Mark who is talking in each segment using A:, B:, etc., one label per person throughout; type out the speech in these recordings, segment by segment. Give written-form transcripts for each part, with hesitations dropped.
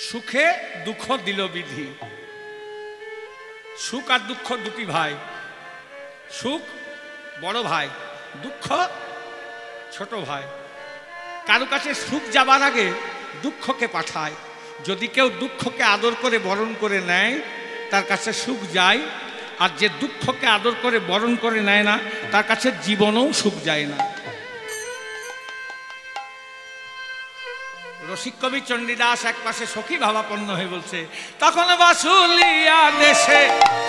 A: সুখে দুঃখ দিল বিধি। সুখ আর দুঃখ দুটি ভাই। সুখ বড় ভাই, দুঃখ ছোট ভাই। কারো কাছে সুখ যাবার আগে দুঃখকে পাঠায়। যদি কেউ দুঃখকে আদর করে বরণ করে নেয় তার কাছে সুখ যায়, আর যে দুঃখকে আদর করে বরণ করে নেয় না তার কাছে জীবনেও সুখ যায় না। রসিক কবি চণ্ডীদাস এক পাশে সখী ভাবাপন্ন হয়ে বলছে, তখন বাসুলিয়া দেশে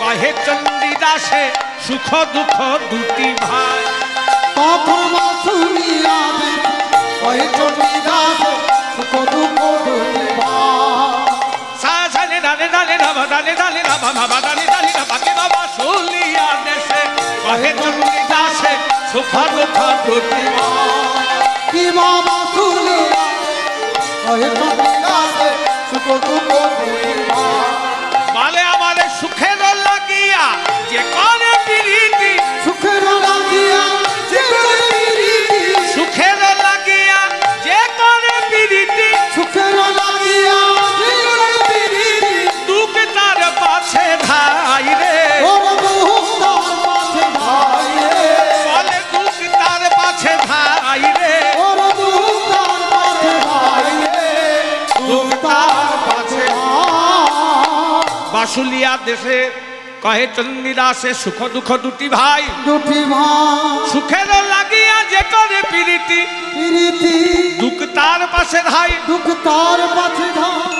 A: কহে চণ্ডীদাসে সুখ দুঃখ দুটি ভাই।
B: তখন বাসুলিয়া দেশে কহে চণ্ডীদাসে সুখ দুঃখ দুটি ভাই।
A: সাজানে দানে দানে রাবা দানে দানে রাবা বাবা দানে দানে রাবা কে বাবা বাসুলিয়া দেশে কহে চণ্ডীদাসে সুখ দুঃখ দুটি ভাই।
B: কি বাবা বাসুলিয়া কহে চণ্ডীদাসে সুখ দুঃখ দুটি ভাই।
A: বলে আমারে সুখের লাগিয়া যে করে প্রীতি,
B: সুখের লাগিয়া যে করে প্রীতি,
A: সুখের লাগিয়া যে করে প্রীতি,
B: সুখের লাগিয়া যে করে প্রীতি,
A: দুঃখ তার পাছে ধাই রে।
B: ওর দুঃখ তার পাছে ধাই রে।
A: বলে দুঃখ তার পাছে ধাই রে।
B: ওর দুঃখ তার পাছে ধাই রে। দুঃখ তার পাছে
A: বাসুলিয়া দেশে কহে চণ্ডীদাসে সুখ দুঃখ দুটি ভাই।
B: দুটি ভাই।
A: সুখের লাগিয়া যে করে প্রীতি,
B: প্রীতি,
A: দুঃখ তার পাশে ধাই।
B: দুঃখ তার পাছে ধাই।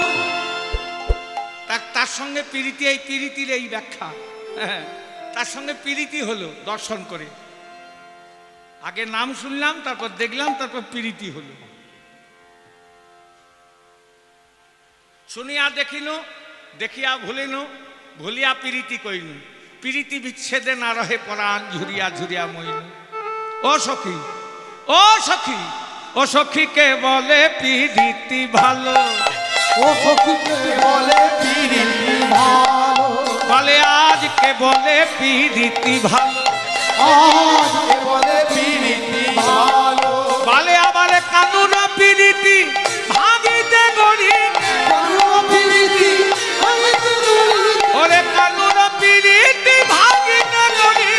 A: তার সঙ্গে প্রীতি, এই প্রীতির এই ব্যাখ্যা। হ্যাঁ, তার সঙ্গে প্রীতি হলো দর্শন করে। আগে নাম শুনলাম, তারপর দেখলাম, তারপর প্রীতি হলো। শুনিয়া দেখিনু, দেখিয়া ভুলিনু, ভুলিয়া প্রীতি কইনু। প্রীতি বিচ্ছেদে না রহে পরাণ ঝুরিয়া ঝুরিয়া মইনু। ও সখী, ও সখী, ও সখীকে বলে প্রীতি ভালো।
B: ও সখীকে বলে প্রীতি ভালো।
A: বলে আজকে বলে প্রীতি ভালো।
B: আজকে বলে প্রীতি ভালো।
A: বলে আবার কানুন প্রীতি ভাগিতে গড়ি।
B: কানুন প্রীতি ভাগিতে গড়ি।
A: ওরে কানুন প্রীতি ভাগিতে গড়ি।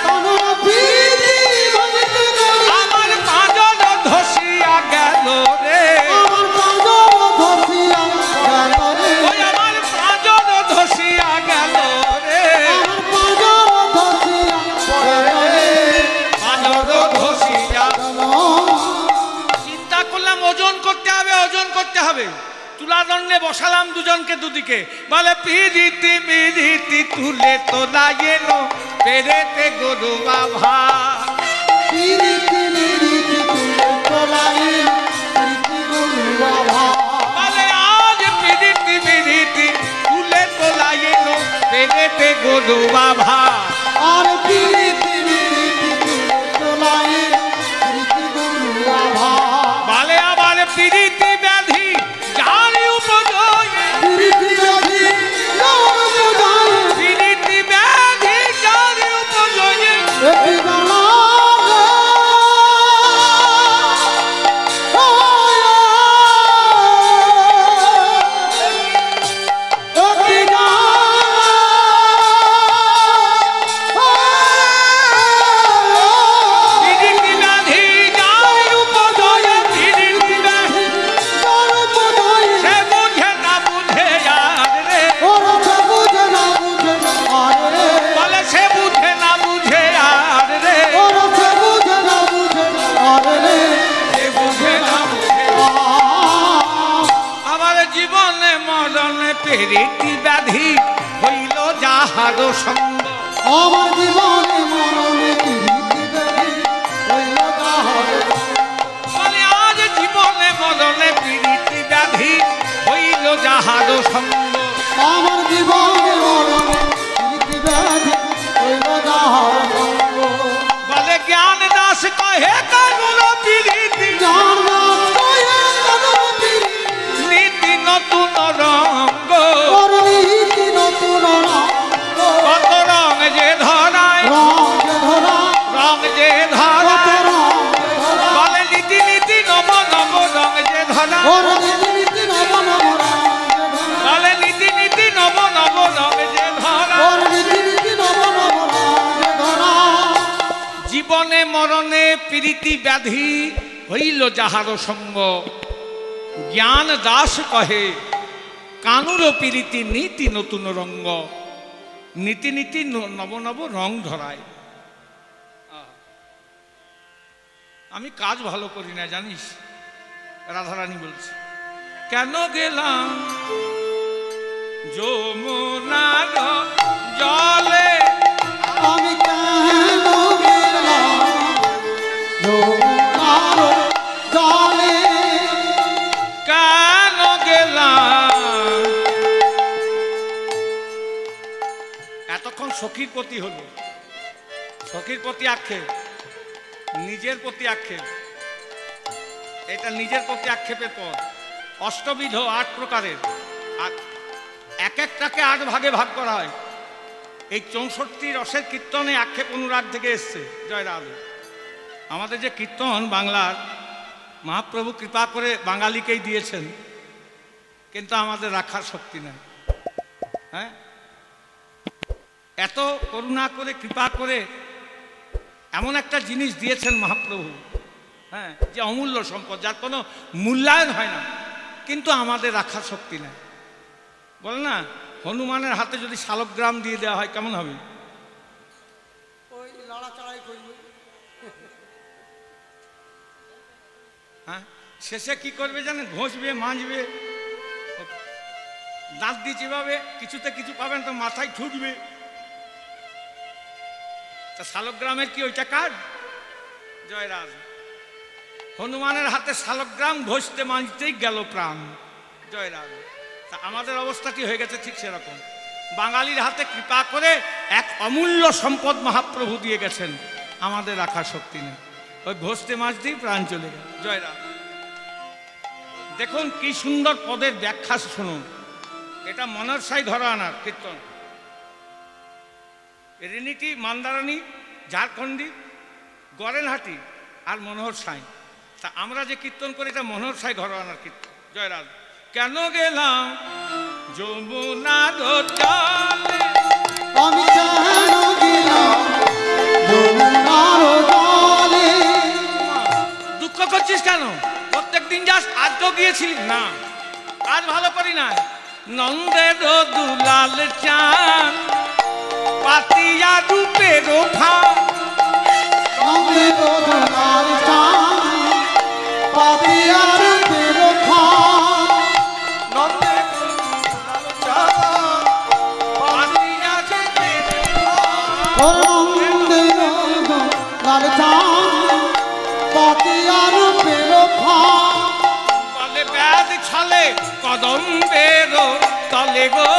B: কানুন প্রীতি ভাগিতে গড়ি।
A: আমার পাঁজর ধসিয়া গেল রে।
B: আমার পাঁজর ধসিয়া গেল রে।
A: ওই আমার পাঁজর ধসিয়া গেল রে।
B: আমার পাঁজর ধসিয়া গেল রে।
A: পাঁজর ধসিয়া।
B: গেল।
A: চিন্তা করলাম ওজন করতে হবে, ওজন করতে হবে। তুলাদণ্ডে বসালাম দুজনকে দুদিকে। বলে প্রীতি প্রীতি তুলে তোলা এলো পেরেতে গরু বাভা।
B: প্রীতি প্রীতি তুলে তোলাই প্রীতি গুরু বাবা।
A: বলে আজ প্রীতি প্রীতি তুলে তোলা এলো পেরেতে গরু বাভা।
B: আর প্রীতি প্রীতি তুলে তোলাই প্রীতি গুরু বাবা।
A: বলে আবার প্রীতি ব্যাধি যার উপজয়।
B: প্রীতি ব্যাধি যার উপজয়।
A: প্রীতি ব্যাধি যার উপজয়।
B: একটি জানা
A: প্রীতি ব্যাধি হইল যাহার সঙ্গ।
B: আমার জীবনে মরণে প্রীতি ব্যাধি হইল যাহার সঙ্গ।
A: বলে আজ জীবনে মরণে প্রীতি ব্যাধি হইল যাহার সঙ্গ।
B: আমার জীবনে মরণে প্রীতি ব্যাধি হইল যাহার সঙ্গ।
A: বলে জ্ঞান দাস কহে কানুন প্রীতি
B: জান দাস কহে কানুন প্রীতি।
A: নীতি নতুন রঙ্গ।
B: ওর নীতি নতুন রঙ্গ।
A: কত রং যে ধরায়,
B: রং যে ধরা।
A: রং যে
B: কত
A: ধরায়।
B: রং যে ধরা।
A: বলে নীতি নীতি নব নব রং যে ধরায়।
B: ওর নীতি নীতি নব নব রং
A: মরণে প্রীতি ব্যাধি হইল যাহার সঙ্গ, জ্ঞান দাস কহে কানুর প্রীতি নীতি নতুন রঙ্গ, নীতি নীতি নব নব রং ধরায়। আমি কাজ ভালো করি না জানিস, রাধারানী বলছে। কেন গেলাম যমুনার জলে,
B: আমি কেন গেলাম যমুনার জলে,
A: কেন গেলাম। এতক্ষণ সখীর প্রতি হলো, সখীর প্রতি আক্ষেপ, নিজের প্রতি আক্ষেপ। এটা নিজের প্রতি আক্ষেপের পর অষ্টবিধ ৮ প্রকারের, আর এক একটাকে ৮ ভাগে ভাগ করা হয়। এই ৬৪ রসের কীর্তনে আক্ষেপ অনুরাগ থেকে এসছে। জয় রাধে। আমাদের যে কীর্তন বাংলার, মহাপ্রভু কৃপা করে বাঙালিকেই দিয়েছেন, কিন্তু আমাদের রাখার শক্তি নাই। হ্যাঁ, এত করুণা করে কৃপা করে এমন একটা জিনিস দিয়েছেন মহাপ্রভু, হ্যাঁ, যে অমূল্য সম্পদ, যার কোনো মূল্যায়ন হয় না, কিন্তু আমাদের রাখার শক্তি নাই। বলে না, হনুমানের হাতে যদি শালগ্রাম দিয়ে দেওয়া হয় কেমন হবে?
B: ওই লড়াচড়াই করবে।
A: হ্যাঁ, শেষে কি করবে জানেন? ঘষবে, মাজবে, দাঁত দিয়ে চিবাবে, কিছুতে কিছু পাবেন তো মাথায় ঠুকবে। তা শালগ্রামের কি ওইটা কাজ? জয় রাজ। হনুমানের হাতে শালগ্রাম ঘষতে মাজতেই গেল প্রাণ। জয় রাজ। তা আমাদের অবস্থাটি হয়ে গেছে ঠিক সেরকম। বাঙালির হাতে কৃপা করে এক অমূল্য সম্পদ মহাপ্রভু দিয়ে গেছেন, আমাদের রাখার শক্তি নেই। ওই ঘষতে মাজতেই প্রাণ চলে গেল। জয় রাজ। দেখুন কি সুন্দর পদের ব্যাখ্যা শুনুন। এটা মনরসাই ঘরানার কীর্তন। রিনিটি, মান্দারানী, ঝাড়খণ্ডী, গরেনহাটি আর মনোহর সাঁই। তা আমরা যে কীর্তন করি এটা মনোহর সাঁই ঘরানার কীর্তন। জয়রাজ। কেন গেলাম যমুনার জলে,
B: আমি কেন গেলাম যমুনার জলে।
A: দুঃখ করছিস কেন? প্রত্যেক দিন যাস, আজকেও গিয়েছিলি না? কাজ ভালো করি না। নন্দের দুলাল চান পাতিয়া রূপের ফান,
B: নন্দের দুলাল চান পাতিয়া রূপের ফান,
A: নন্দের দুলাল চান পাতিয়া রূপের ফান,
B: ও নন্দের দুলাল চান পাতিয়া রূপের ফান।
A: বলে ব্যাধ ছলে কদম্বের তলে গো,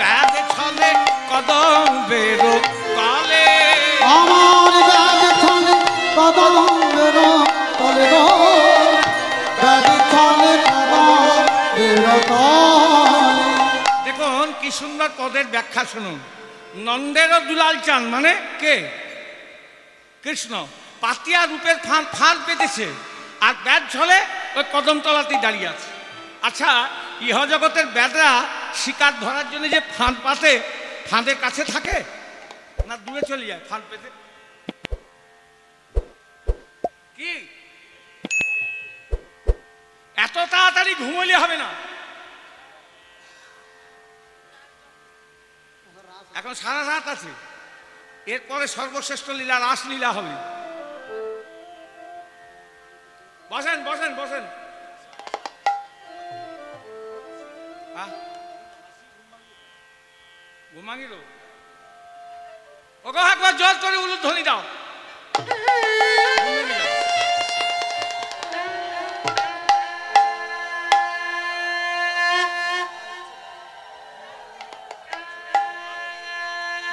A: ব্যাধ ছলে কদম্বের তলে,
B: আমার ব্যাগ ছলে কদম্বের তলে গো, ব্যাগ ছলে কদম্বের তলে।
A: দেখুন কি সুন্দর পদের ব্যাখ্যা শুনুন। নন্দের দুলাল চান মানে কে? কৃষ্ণ। পাতিয়া রূপের ফান ফান পেতেছে, আর ব্যাধ ছলে ওই কদমতলাতেই দাঁড়িয়ে আছে। আচ্ছা, ইহজগতের ব্যাধরা শিকার ধরার জন্য যে ফাঁদ পাতে, ফাঁদের কাছে থাকে না দূরে চলে যায় ফাঁদ পেতে? কি এত তাড়াতাড়ি ঘুমোলে হবে না, এখন সারা রাত আছে। এরপরে সর্বশ্রেষ্ঠ লীলা রাসলীলা হবে। বসেন বসেন বসেন। ঘুমাগিল ওকে একবার জোর করে উলুধ্বনি দাও।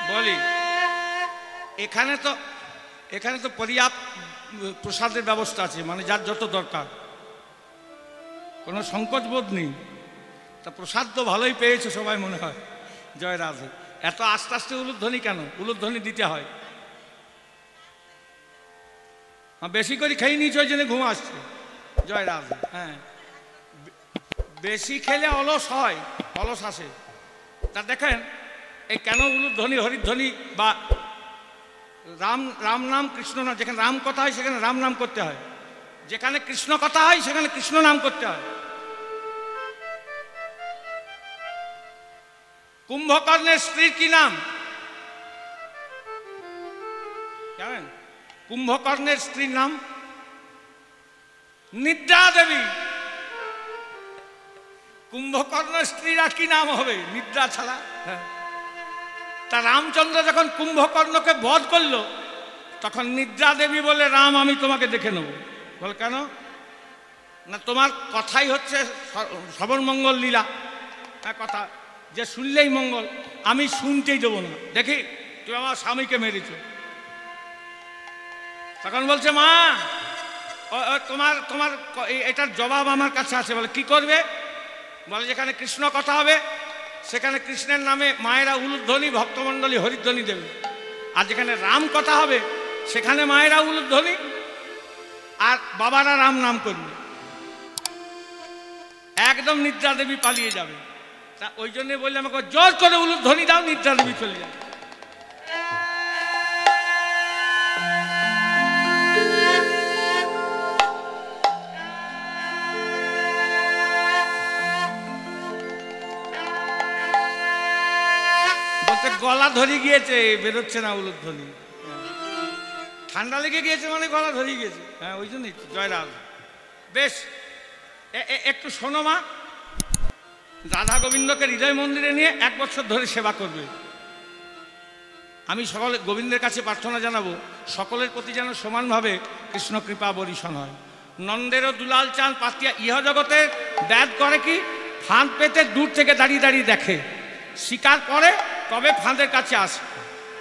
A: বলি এখানে তো পর্যাপ্ত প্রসাদের ব্যবস্থা আছে, মানে যার যত দরকার, কোনো সংকোচ বোধ নেই। তা প্রসাদ তো ভালোই পেয়েছে সবাই মনে হয়। জয় রাধে। এত আস্তে আস্তে উলুধ্বনি কেন? উলুধ্বনি দিতে হয়। বেশি করে খেয়ে নিয়েছে ওই জন্য ঘুম আসছে। জয় রাধে। হ্যাঁ, বেশি খেলে অলস হয়, অলস আসে। তা দেখেন এই কেন উলুধ্বনি, হরিধ্বনি বা রাম রাম নাম কৃষ্ণ নাম, যেখানে রাম কথা হয় সেখানে রাম নাম করতে হয়, যেখানে কৃষ্ণ কথা হয় সেখানে কৃষ্ণ নাম করতে হয়। কুম্ভকর্ণের স্ত্রীর কি নাম জানেন? কুম্ভকর্ণের স্ত্রীর নাম নিদ্রা দেবী। কুম্ভকর্ণের স্ত্রীর আর কি নাম হবে নিদ্রা ছাড়া? তা রামচন্দ্র যখন কুম্ভকর্ণকে বধ করলো তখন নিদ্রা দেবী বলে, রাম আমি তোমাকে দেখে নেব। বল কেন? না তোমার কথাই হচ্ছে সবরমঙ্গল লীলা, কথা যে শুনলেই মঙ্গল, আমি শুনতেই দেবো না। দেখি তুমি আমার স্বামীকে মেরেছ। তখন বলছে, মা তোমার তোমার এটার জবাব আমার কাছে আছে। বলে কি করবে? বলে যেখানে কৃষ্ণ কথা হবে সেখানে কৃষ্ণের নামে মায়েরা উলুধ্বনি ভক্তমণ্ডলী হরিধ্বনি দেবে, আর যেখানে রাম কথা হবে সেখানে মায়েরা উলুধ্বনি আর বাবারা রাম নাম করবে। একদম নিদ্রা দেবী পালিয়ে যাবে। তা ওই জন্য বললে আমাকে জোর করে উলুধ্বনি দাও, নিদ্রা দেবী চলে যাবে। বলছে গলা ধরে গিয়েছে, বেরোচ্ছে না উলুধ্বনি। ঠান্ডা লেগে গিয়েছে মানে গলা ধরে গিয়েছে। হ্যাঁ ওই জন্যই জয়রাম। বেশ একটু শোনো মা, রাধা গোবিন্দকে হৃদয় মন্দিরে নিয়ে 1 বছর ধরে সেবা করবে। আমি সকলে গোবিন্দের কাছে প্রার্থনা জানাবো সকলের প্রতি যেন সমানভাবে কৃষ্ণ কৃপা বরিশন হয়। নন্দেরও দুলাল চাঁদ পাতিয়া ইহ জগতে ব্যাদ করে কি, ফাঁদ পেতে দূর থেকে দাঁড়িয়ে দাঁড়িয়ে দেখে, শিকার করে তবে ফাঁদের কাছে আসে।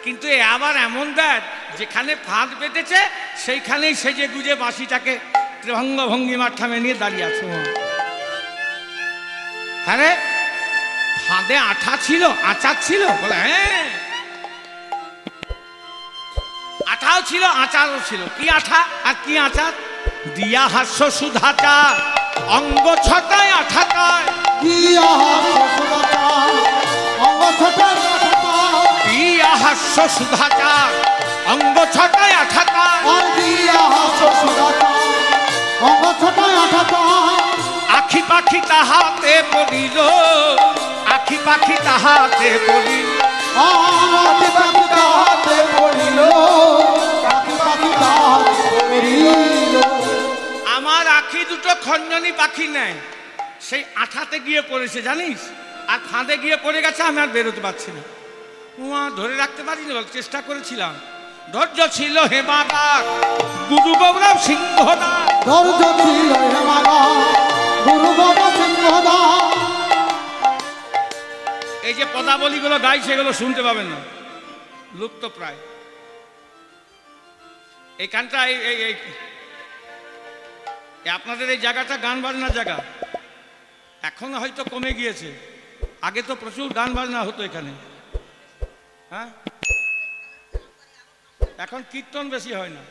A: কিন্তু এ আবার এমন ব্যাদ যেখানে ফাঁদ পেতেছে সেইখানেই সেজে গুজে বাঁশিটাকে ত্রিভঙ্গ ভঙ্গিমার ঠামে নিয়ে দাঁড়িয়ে আছে। হ্যাঁ রে, ফাঁদে আঠা ছিল, আচার ছিল? বলে হ্যাঁ, আঠাও ছিল আচারও ছিল। কি আঠা আর কি আচার? দিয়া হাস্য সুধাচার অঙ্গ ছটায় আঠাটায়,
B: দিয়া হাস্য সুধাচার অঙ্গ ছটায় আঠাটায়,
A: দিয়া হাস্য সুধাচার অঙ্গ ছটায় আঠাটায়,
B: দিয়া হাস্য সুধাচার অঙ্গ ছটায় আঠাটায়।
A: আখি পাখি তাহাতে পড়িল, আখি পাখি তাহাতে পড়িল,
B: আখি পাখি তাহাতে পড়িল, আখি পাখি তাহাতে পড়িল।
A: আমার আখি দুটো খঞ্জনি পাখি নেয়, সেই আঠাতে গিয়ে পড়েছে জানিস, আর ফাঁদে গিয়ে পড়ে গেছে। আমি আর বেরোতে পারছি না, ধরে রাখতে পারিনি। চেষ্টা করেছিলাম, ধৈর্য ছিল হেমাদার গুরু গৌরব সিংহদার,
B: ধৈর্য ছিল হেমাদার গুরু গৌরব সিংহদার।
A: এই যে পদাবলীগুলো গাই সেগুলো শুনতে পাবেন না, লুপ্ত প্রায়। এইখানটা আপনাদের এই জায়গাটা গান বাজনার জায়গা, এখন হয়তো কমে গিয়েছে। আগে তো প্রচুর গান বাজনা হতো এখানে। হ্যাঁ, এখন কীর্তন বেশি হয় না,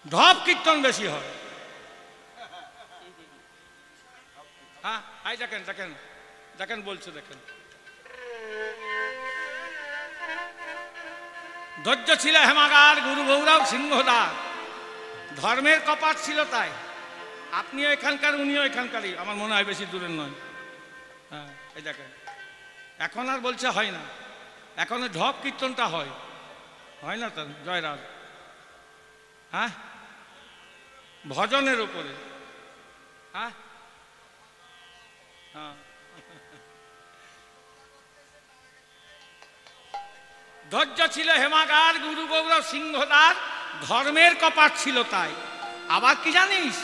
A: ঢপ কীর্তন বেশি হয়। হ্যাঁ এই দেখেন দেখেন দেখেন বলছে, দেখেন ধৈর্য ছিল হেমাগার গুরু গৌরব সিংহদার, ধর্মের কপাট ছিল তাই। আপনিও এখানকার, উনিও এখানকারই, আমার মনে হয় বেশি দূরের নয়। হ্যাঁ এই দেখেন, এখন আর বলছে হয় না, এখন ঢপ কীর্তনটা হয়, হয় না তো জয়রাজ? হ্যাঁ, ভজনের উপরে। হ্যাঁ হ্যাঁ, ধৈর্য ছিল হেমাগার গুরু গৌরব সিংহদার, ধর্মের কপাট ছিল তাই। আবার কি জানিস,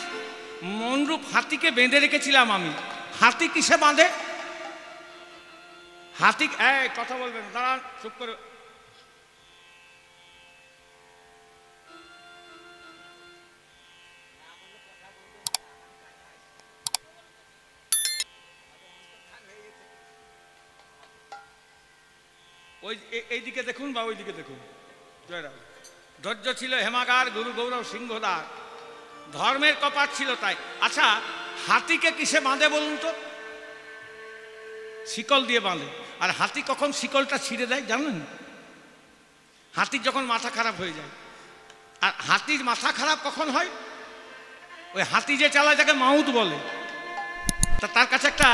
A: মনরূপ হাতিকে বেঁধে রেখেছিলাম আমি। হাতি কিসে বাঁধে? হাতি কথা বলবেন, দাঁড়ান চুপ করে। ওই এইদিকে দেখুন বা ওইদিকে দেখুন। জয়রাম। ধৈর্য ছিল হেমাগার গুরু গৌরব সিংহদার, ধর্মের কপাট ছিল তাই। আচ্ছা, হাতিকে কিসে বাঁধে বলুন তো? শিকল দিয়ে বাঁধে। আর হাতি কখন শিকলটা ছিঁড়ে দেয় জানেন? হাতির যখন মাথা খারাপ হয়ে যায়, আর হাতির মাথা খারাপ কখন হয়? ওই হাতি যে চালায় তাকে মাউত বলে, তা তার কাছে একটা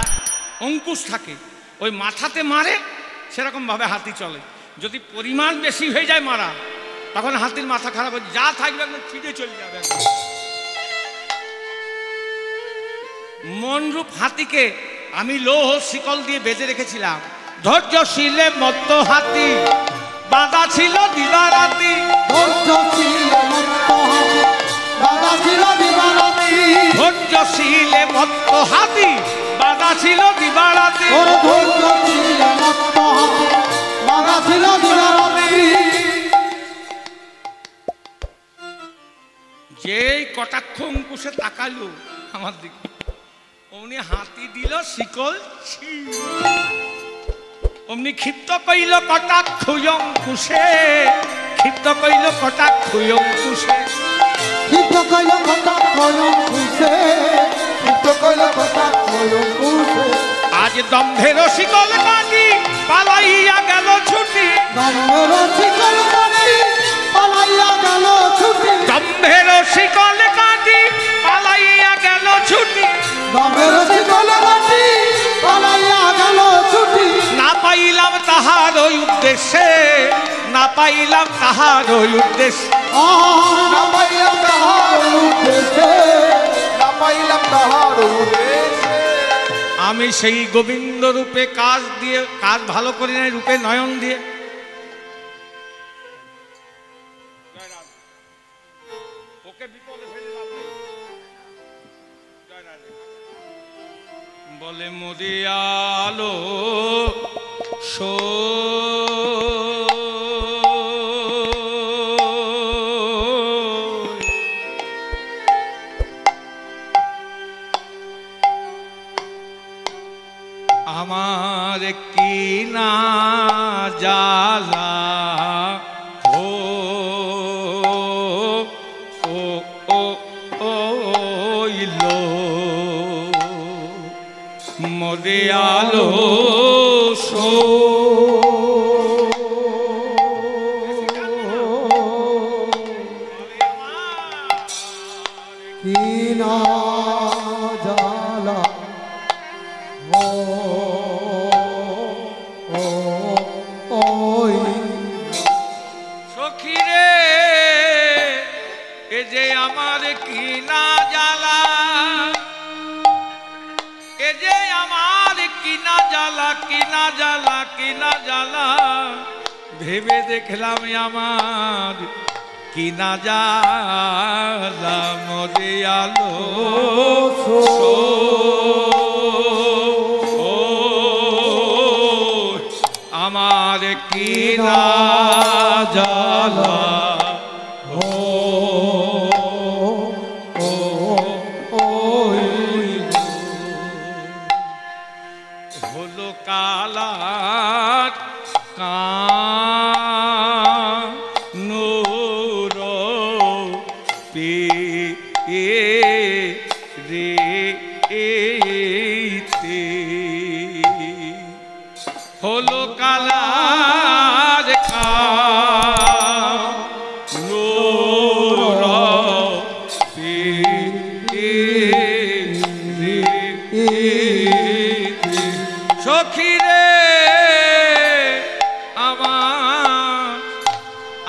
A: অঙ্কুশ থাকে, ওই মাথাতে মারে, সেরকমভাবে হাতি চলে। যদি পরিমাণ বেশি হয়ে যায় মারা, তখন হাতির মাথা খারাপ হয়ে যা থাকবে একদম ছিঁড়ে চলে যাবে। মনরূপ হাতিকে আমি লৌহ শিকল দিয়ে বেঁধে রেখেছিলাম। ধৈর্যশীলে মত্ত হাতি, বাঁধা ছিল দিবারাতি।
B: ধৈর্যশীলে মত্ত হাতি, বাঁধা ছিল দিবারাতি।
A: ধৈর্যশীলে মত্ত হাতি, বাঁধা ছিল দিবারাতি।
B: ধৈর্যশীলে মত্ত হাতি, বাঁধা ছিল দিবারাতি।
A: যেই কটাক্ষ অঙ্কুশে তাকালো আমার দিকে, অমনি হাতি দিল শিকল, অমনি ক্ষিপ্ত কইল কটাক্ষ অঙ্কুশে, ক্ষিপ্ত কইল কটাক্ষ অঙ্কুশে,
B: ক্ষিপ্ত কইল কটাক্ষ অঙ্কুশে, ক্ষিপ্ত কইল কটাক্ষ অঙ্কুশে।
A: আজ দম্ভের শিকল কাটি পালাইয়া গেল ছুটি।
B: দম্ভের শিকল কাটি পালাইয়া গেল ছুটি।
A: দম্ভের শিকল কাটি পালাইয়া গেল ছুটি।
B: দম্ভের শিকল কাটি পালাইয়া গেল ছুটি।
A: না পাইলাম তাহার ওই উদ্দেশ্যে, না পাইলাম তাহার ওই উদ্দেশ্যে,
B: না পাইলাম তাহার উদ্দেশ্যে, না পাইলাম তাহার উদ্দেশ্যে।
A: আমি সেই গোবিন্দ রূপে কাজ দিয়ে, কাজ ভালো করি নাই রূপে নয়ন দিয়ে। ওকে বিপদে ফেলে লাভ নেই। বলে মরিয়ালো সো আমার কি না জ্বালা ও ও ও ওইলো মরে আলো সো।
B: কি না জ্বালা ও ও ওই
A: সখী রে, এ যে আমার কি না জ্বালা, এ যে আমার কি না জ্বালা, কি না জ্বালা, কি না জ্বালা। ভেবে দেখলাম আমার কি না জ্বালা, মরে আলো সো। আমার কি না জ্বালা ও ও ওই হলো কালার কানুর পে রে তে হলো কালার কানুর পে রে সখী রে,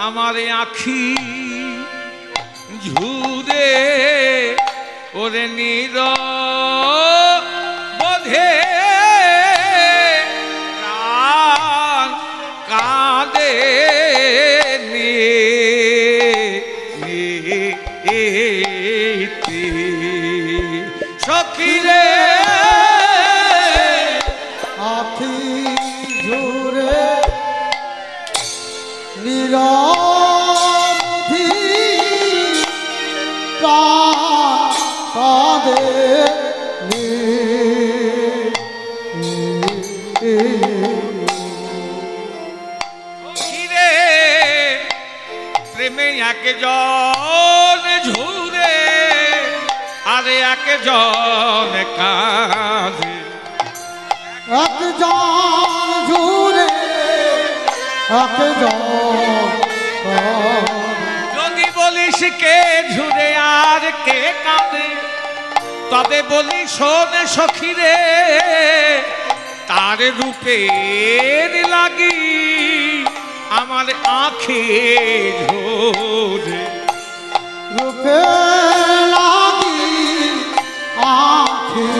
A: আমার আখি ঝুরে ওরে নীর বোধে প্রাণ কাঁদে সখী রে,
B: আখি ঝুরে নিরবধি কাঁদে
A: ঘিরে প্রেমে একজন ঝুরে আরে একজন কাঁদে।
B: একজন ঝুরে একজন
A: কে ঝুরে আর কে কাঁদে, তবে বলি শোন সখী রে, তার রূপের লাগি আমার আঁখে ঝরে।
B: রূপে লাগি আঁখে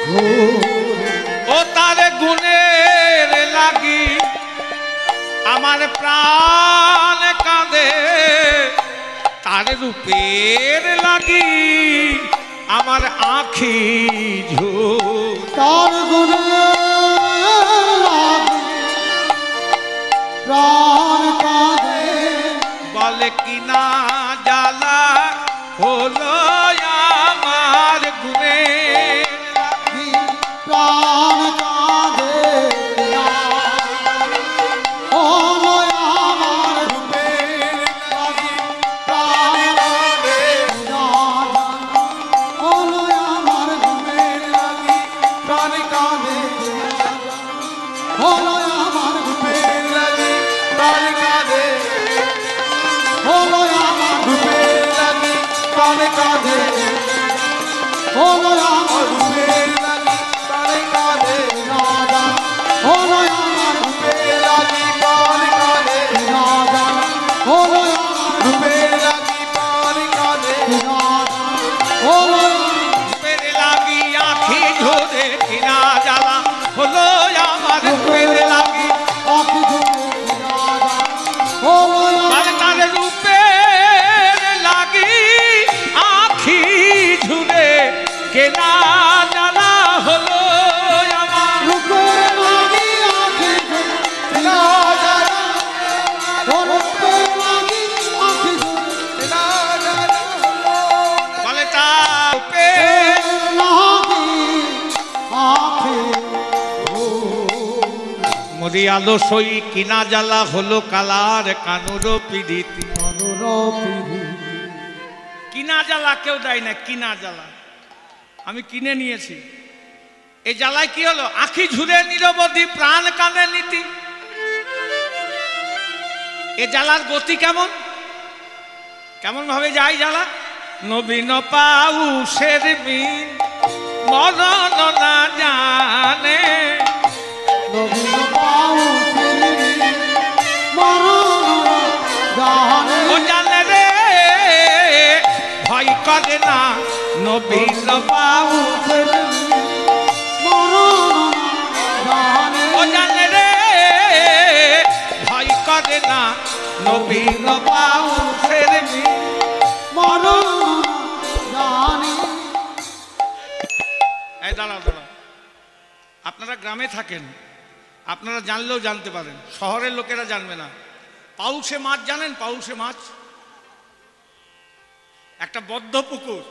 B: ঝরে,
A: ও তার গুণের লাগি আমার প্রাণ কাঁদে, তার রূপের লাগি আমার আঁখি ঝরে।
B: তার গুণে লাগি প্রাণ কাঁদে,
A: বলে কিনা জ্বালা হলো আমার গুণে
B: লাগি প্রাণ কাঁদে না, হলো আমার রূপের লাগি প্রাণ কাঁদে না, হলো আমার রূপের লাগি প্রাণ কাঁদে না, হলো আমার রূপের লাগি প্রাণ কাঁদে, হলো আমার রূপের লাগি প্রাণ কাঁদে, হলো আমার রূপের লাগি প্রাণ কাঁদে না, হলো আমার রূপের লাগি প্রাণ কাঁদে না, হলো আমার রূপের লাগি প্রাণ কাঁদে না, হলো
A: রূপের লাগি আঁখি ঝরে, কিনা জ্বালা হলো আমার রূপের লাগি।
B: আঁখি ঝরে না, হলো
A: মানে তার রূপের লাগি আঁখি ঝুরে, কেনা জ্বালা হলো আমার।
B: রূপের লাগি আঁখি ঝরে না, রূপের লাগি আঁখি ঝরে না,
A: বলে তার রূপের
B: লাগি আঁখি
A: মরি আলো সই, কিনা জ্বালা হলো কালার কানুর পিড়িতি।
B: ঝরে।
A: কিনা জ্বালা কেউ দেয় না, কিনা জ্বালা আমি কিনে নিয়েছি। এই জ্বালায় কি হলো? আঁখি ঝুরে নিরবধি প্রাণ কাঁদে নীতি। এ জ্বালার গতি কেমন কেমন ভাবে যায় জ্বালা? নবীন পাউসের বিন মরণ না জানে,
B: নবীন পাউসের মরণ জানে,
A: ও জানে রে ভয় করে না নবীন পাউসের,
B: মরণ জানে,
A: ও জানে রে ভয় করে না নবীন পাউসের বিন।
B: মরণ জানে।
A: এই দাঁড়াও দাঁড়াও, আপনারা গ্রামে থাকেন, আপনারা জানলেও জানতে পারেন, শহরের লোকেরা জানবে না। পাউসে মাছ জানেন? পাউসে মাছ একটা বদ্ধ পুকুর,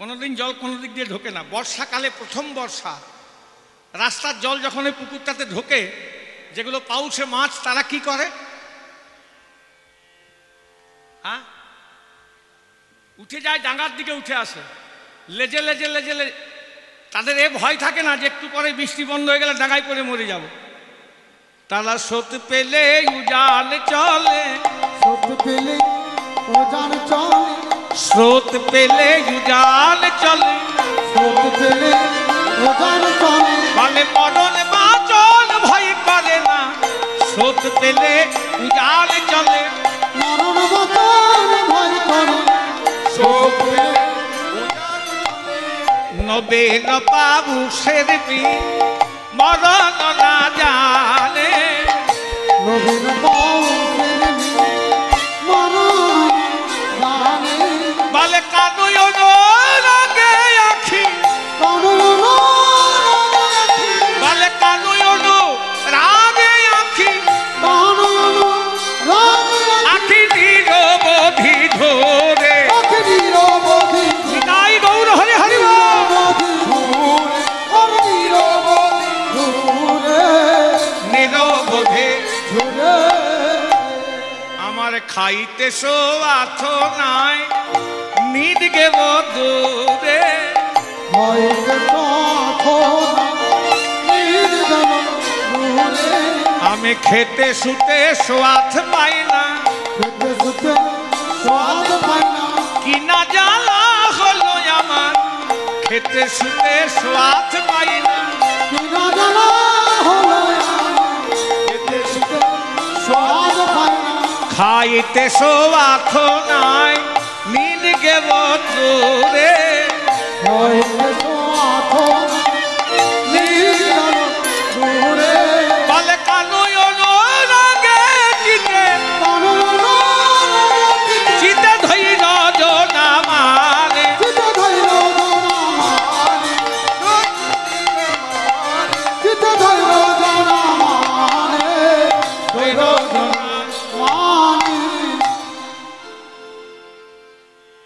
A: কোনোদিন জল কোনো দিক দিয়ে ঢোকে না। বর্ষাকালে প্রথম বর্ষা, রাস্তার জল যখন এই পুকুরটাতে ঢোকে, যেগুলো পাউসে মাছ তারা কি করে? হ্যাঁ, উঠে যায়, ডাঙার দিকে উঠে আসে, লেজে লেজে লেজে লেজে। তাদের এ ভয় থাকে না যে একটু পরে বৃষ্টি বন্ধ হয়ে গেলে ডাঙায় পড়ে মরে যাব। তারা স্রোত পেলে উজান চলে,
B: সত্য পেলে ওজান চলে,
A: স্রোত পেলে উজান চলে,
B: সত্য পেলে ওজান চলে,
A: বলে মরণ বাঁচন ভয় করে না, স্রোত পেলে উজান চলে।
B: মরণ মতন ভয় করে, সত্য পেলে
A: নবীন পাউসের বিন মরণ না জানে,
B: নবীন পাউসের মরণ জানে,
A: বলে কানুয় রাগে আখি, বলে কানুয় রাগে আখি, আখি নিরবধি ধরে। নিতাই গৌর হরি হরি নিরবধে আমার খাইতে সোয়াথ নাই, নিদ গেব দূরে। আমি খেতে শুতে সোয়াথ পাই না, খেতে শুতে স্বাদ পাই না,
B: কিনা জানা হলো খেতে শুতে স্বাদ পাই না,
A: খাইতে সোয়াথ নাই নীল গে বন্ধুরে,
B: হইতে স্বাদ নীল দূরে,
A: বলে কানুয়ন রাগে চিতে চিতে ধৈর জনা মানে,
B: চিতে ধৈর জনমানে, চিতে ধৈর জনমানে, ধৈর জনমানে।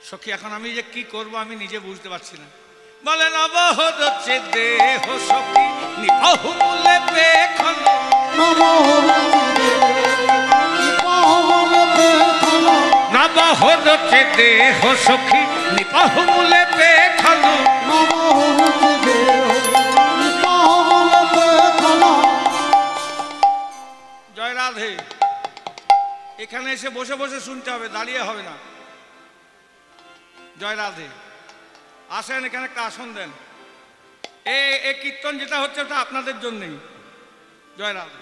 A: সখী এখন আমি যে কি করব আমি নিজে বুঝতে পারছি না। বলে নবহর হচ্ছে দেহ সখী নিপহুলে পেখন, নবহর হচ্ছে দেহ সখী নিপহুলে পেখন, জয় রাধে। এখানে এসে বসে বসে শুনতে হবে, দাঁড়িয়ে হবে না। জয় রাধে। আসেন এখানে একটা আসন দেন। এই কীর্তন যেটা হচ্ছে ওটা আপনাদের জন্যই। জয় রাধে।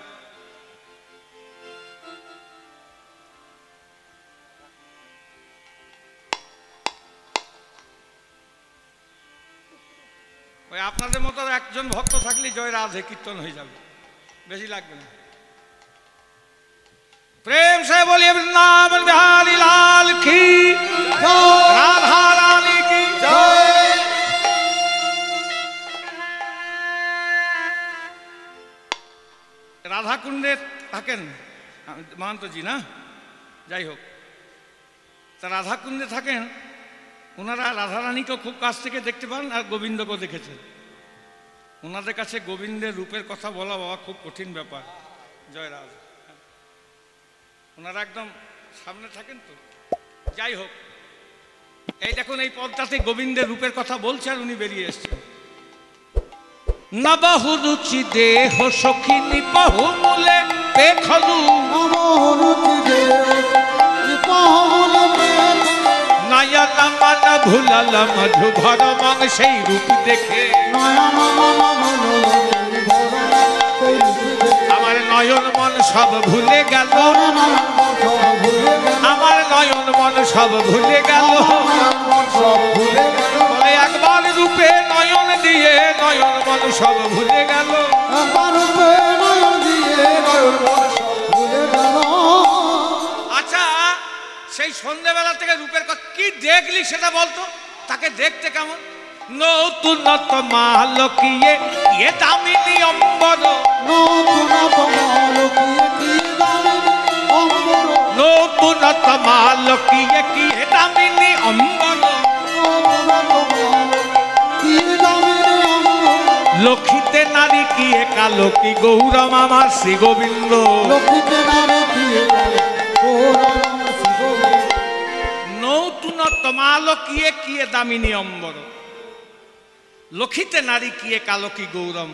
A: ওই আপনাদের মতো একজন ভক্ত থাকলে জয় রাধে কীর্তন হয়ে যাবে, বেশি লাগবে না। प्रेम से बोलिए वृंदावन बिहारी लाल की, राधा रानी की जय। রাধা কুণ্ডে থাকেন মহান্তজি না, যাই হোক, তা রাধা কুণ্ডে থাকেন ওনারা। রাধা রানীকেও খুব কাছ থেকে দেখতে পান আর গোবিন্দকেও দেখেছেন। ওনাদের কাছে গোবিন্দের রূপের কথা বলা বাবা খুব কঠিন ব্যাপার। জয় রাধা। ওনারা একদম সামনে থাকেন তো। যাই হোক, এই দেখুন এই পদটাতে গোবিন্দের রূপের কথা বলছে আর উনি বেরিয়ে এসছেন। নবহু রুচি দেহ সখী নিপহু মূলে পেখলু, নয়ন মন ভুলাল মধুভর মং সেই রূপ দেখে, আমার নয়ন মন সব ভুলে গেল, আমার নয়ন মন সব ভুলে গেল, বলে একবার রূপে নয়ন দিয়ে নয়ন মন সব ভুলে গেল। আচ্ছা, সেই সন্ধ্যেবেলা থেকে রূপের কথা কি দেখলি সেটা বলতো, তাকে দেখতে কেমন? নতুন মালকিয়ে ইয়ে দামিনী অম্বর, নতুন মালকিয়ে কিয়ে দামিনী অম্বর, লক্ষিতে নারী কিয়ে কালো কি গৌরম আমার শ্রী গোবিন্দ, নতুন মালকিয়ে কিয়ে দামিনী অম্বর, লক্ষিতে নারী কিয়ে কালো কি গৌরম।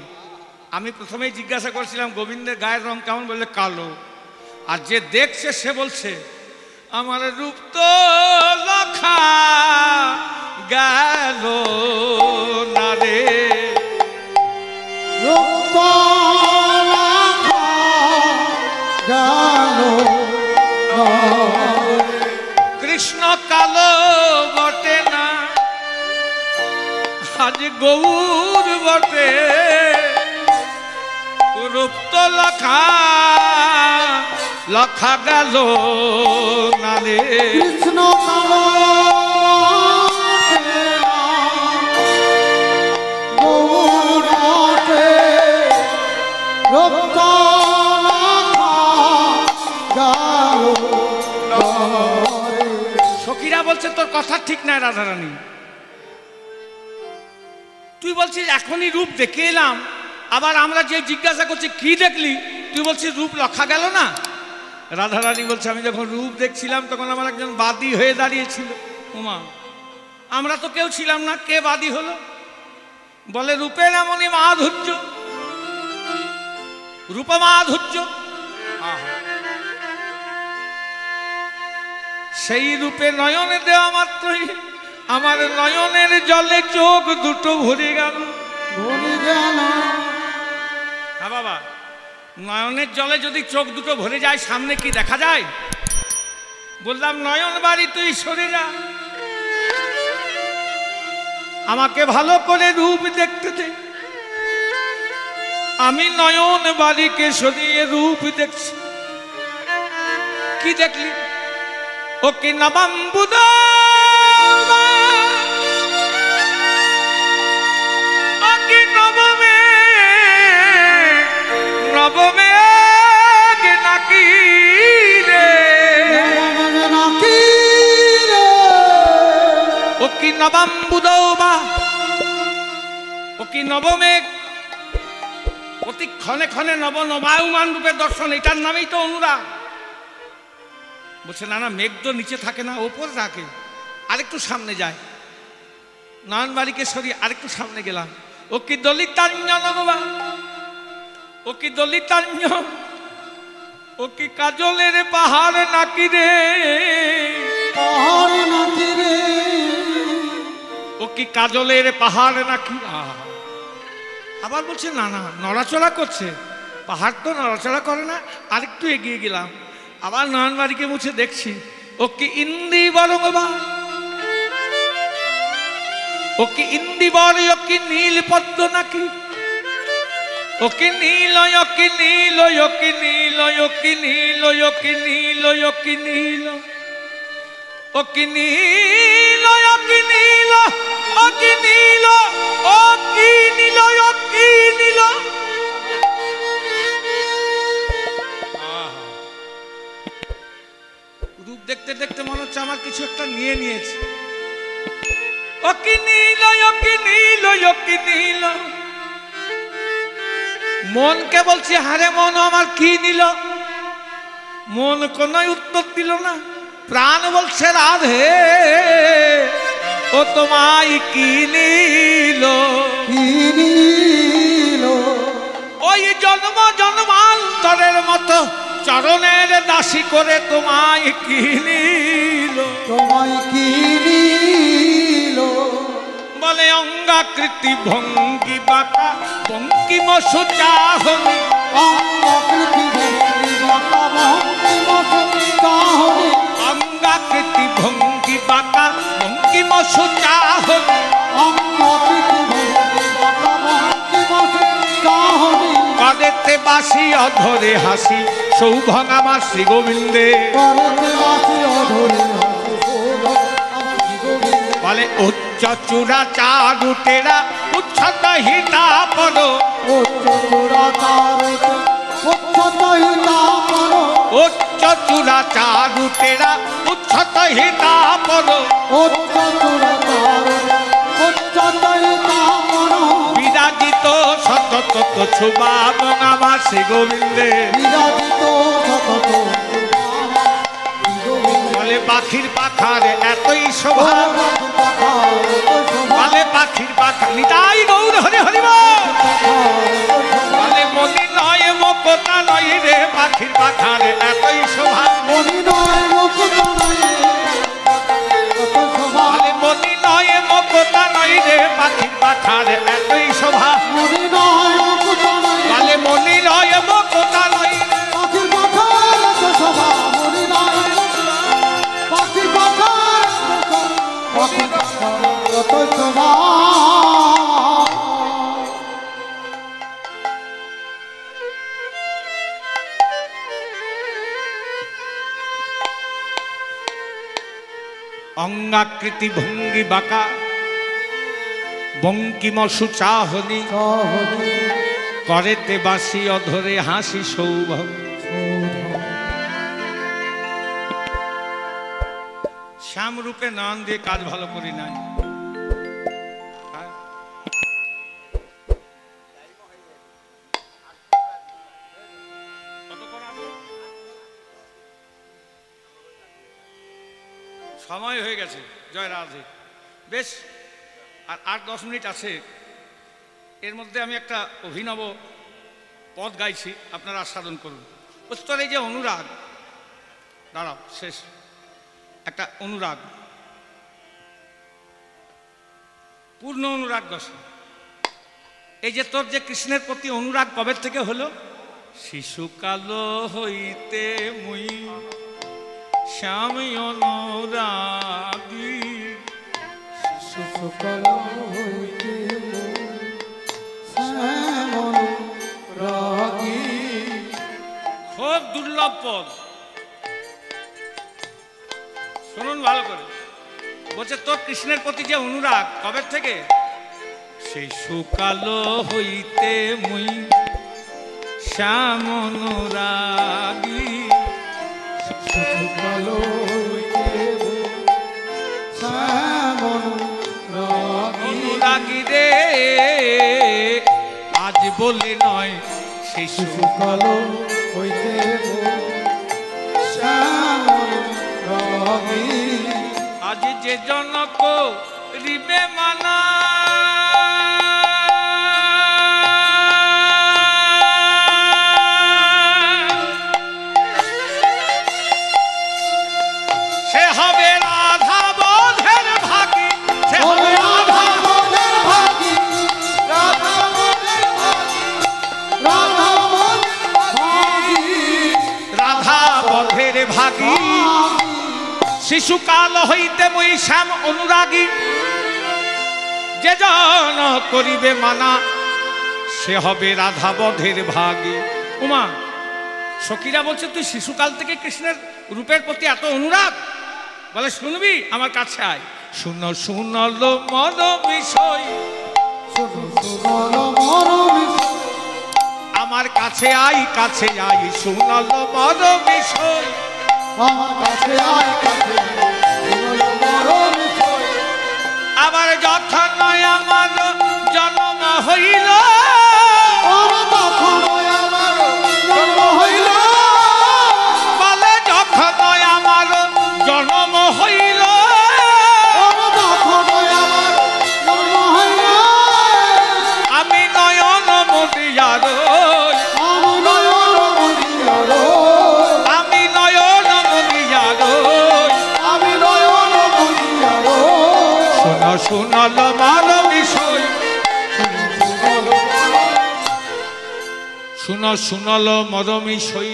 A: আমি প্রথমেই জিজ্ঞাসা করছিলাম গোবিন্দের গায়ের রং কেমন, বললে কালো। আর যে দেখছে সে বলছে আমার রূপ তো লখা গেল না রে, কৃষ্ণ কালো বটে না আজ গৌর বটে, রূপ তো লখা লখা গেল না রে,
B: কৃষ্ণ কালো গৌরাতে রক্ত
A: সখীরা বলছে তোর কথা ঠিক নাই রাধারানী, তুই বলছিস এখনই রূপ দেখে এলাম, আবার আমরা যে জিজ্ঞাসা করছি কি দেখলি, তুই বলছিস রূপ লক্ষা গেল না। রাধারানী বলছে আমি যখন রূপ দেখছিলাম তখন আমার একজন বাদী হয়ে দাঁড়িয়েছিল। উমা, আমরা তো কেউ ছিলাম না, কে বাদী হলো? বলে রূপের এমনই মাধুর্য, রূপ মাধুর্য, সেই রূপে নয়নে দেওয়া মাত্রই আমার নয়নের জলে চোখ দুটো ভরে গেল। হ্যাঁ বাবা, নয়নের জলে যদি চোখ দুটো ভরে যায় সামনে কি দেখা যায়? বললাম নয়ন বাড়ি তুই সরে যা, আমাকে ভালো করে রূপ দেখতে দে। আমি নয়ন বাড়িকে সরিয়ে রূপ দেখছি। কি দেখলি? ও কি নবাম্বুদ নবমে নবমে নাকি রে, ও কি নবাম্বুদ ও কি নবমেঘ, অতি ক্ষণে ক্ষণে নব নবায়ুমান রূপের দর্শন, এটার নামেই তো অনুরাগ। বলছে না না, মেঘ তো নিচে থাকে না, ওপর থাকে। আরেকটু সামনে যায়, নয়নবাড়িকে সরিয়ে আরেকটু সামনে গেলাম। ও কি দলিতান্য বাবা, ও কি দলিতান্য, ও কি কাজলের পাহাড় নাকি রে,
B: পাহাড় নাকি রে,
A: ও কি কাজলের পাহাড় নাকি। আবার বলছে না না, নড়াচড়া করছে। পাহাড় তো নড়াচড়া করে না। আরেকটু এগিয়ে গেলাম, আবার নয়নবাড়িকে মুছে দেখছি। ও কি ইন্দিবর বাবা, ও কি ইন্দিবর, ও কি নীল পদ্ম নাকি, ও কি নীল, ও কি নীল, ও কি নীল, ও কি নীল, ও কি নীল, ও কি নীল, ও কি নীল, ও কি নীল, ও কি নীল, ও কি নীল, ও কি নীল। রূপ দেখতে দেখতে মনে হচ্ছে আমার কিছু একটা নিয়ে নিয়েছে। ও কি নীল, ও কি নীল, ও কি নীল। মনকে বলছি, হারে মন আমার কি নিল? মন কোন উত্তর দিল না। প্রাণ বলছে রাধে, ও তোমায় কি নিল? ওই জন্ম জন্মান্তরের মতো চরণের দাসী করে তোমায় কি নিল?
B: তোমায় কি নিল?
A: বলে অঙ্গাকৃতি ভঙ্গি বাঁকা বঙ্কিম সুচাহনি,
B: অঙ্গাকৃতি ভঙ্গি বাঁকা বঙ্কিম সুচাহনি,
A: অঙ্গাকৃতি ভঙ্গি বাঁকা বঙ্কিম সুচাহনি,
B: অঙ্গাকৃতি ভঙ্গি বাঁকা বঙ্কিম সুচাহনি।
A: করেতে বাসি অধরে হাসি সৌভং আমার শ্রী গোবিন্দে,
B: করেতে বাসি অধরে হাসি সৌভং আমার শ্রী গোবিন্দে।
A: বলে উচ্চ চূড়া চারুটেরা উচ্ছ্বত হিতা পদ,
B: উচ্চ চূড়া চারুতে উচ্ছ্বত হিতা পদ,
A: উচ্চ চূড়া চারুটেরা উচ্ছ্বত হিতা পদ,
B: উচ্চ চূড়া চারুতে উচ্ছ্বত হিতা পদ।
A: বিরাজিত সতত শুভাবং আমার শ্রী গোবিন্দে,
B: বিরাজিত সতত
A: বলে পাখির পাখার এতই শোভা, বলে পাখির পাখা নিতাই গৌর হরি হরিব, বলে মনি নয় মকতা নয় রে, পাখির পাখার এতই শোভা,
B: মনি নয় মুকুতা নয় কত শোভা,
A: বলে মনি নয় মকতা নয় রে, পাখির পাখার এতই শোভা,
B: মনি নয় মুকুতা নয়
A: বলে মনি নয় মকতা নয়,
B: পাখির পাখার এত শোভা, মনি নয় পাখির পাখার পাখির পাখার কত শোভা।
A: অঙ্গাকৃতি ভঙ্গি বাঁকা বঙ্কিম সুচাহনি, করেতে বাসি অধরে হাসি সৌভং। শ্যামরূপে নয়ন দিয়ে কাজ ভালো করি নাই। সময় হয়ে গেছে, জয় রাধে। বেশ, আর 8-10 মিনিট আছে। এর মধ্যে আমি একটা অভিনব পদ গাইছি, আপনারা আস্বাদন করুন। উত্তর এই যে অনুরাগ, দাঁড়াও শেষ একটা অনুরাগ। পূর্ণ অনুরাগ দশা। এই যে তোর যে কৃষ্ণের প্রতি অনুরাগ কবে থেকে হলো? শিশুকাল হইতে মুই শ্যাম অনুরাগী,
B: শিশুকাল হইতে শ্যাম অনুরাগী।
A: খুব দুর্লভ পদ, শুনুন ভালো করে। বলছে তোর কৃষ্ণের প্রতি যে অনুরাগ কবে থেকে? সেই সুকাল হইতে মুই শ্যাম অনুরাগী,
B: শিশুকাল হইতে শ্যাম অনুরাগী।
A: অনুরাগী রে আজ বলে নয়, সেই
B: শিশুকাল হইতে শ্যাম অনুরাগী।
A: আজ যে জনক রিবে মানা, সে হবে রাধা বোধের ভাগী, সে হবে
B: রাধা বোধের ভাগী, রাধা বোধের ভাগী, রাধা বোধের ভাগী,
A: রাধা বোধের ভাগী। শিশুকাল হইতে মই শ্যাম অনুরাগী, যে জন করিবে মানা সে হবে রাধা বোধের ভাগী। উমা সখীরা বলছে তুই শিশুকাল থেকে কৃষ্ণের রূপের প্রতি এত অনুরাগ? বলে শুনবি আমার কাছে আয়। শুনো শুনলো মন বিষয়,
B: শোনো শোনো মন বিষয়,
A: আমার কাছে আয়, কাছে আয়, শুনলো মন বিষয়।
B: আমার কাছে আয়, কাছে শোনো মন বিষয়।
A: আবার যখন আমার জন্ম হইল,
B: তখন আমার জন্ম হইল,
A: বলে যখন আমার জন্ম হইল,
B: তখন আমার জন্ম হইল।
A: আমি নয়ন মদিয়ার,
B: আমি নয়ন মদিয়ার,
A: আমি নয়ন মদিয়ার।
B: আমি নয়ন মদিয়ার।
A: শোনো শুনল মান বিষয়, শুনো শুনল মদমিশই।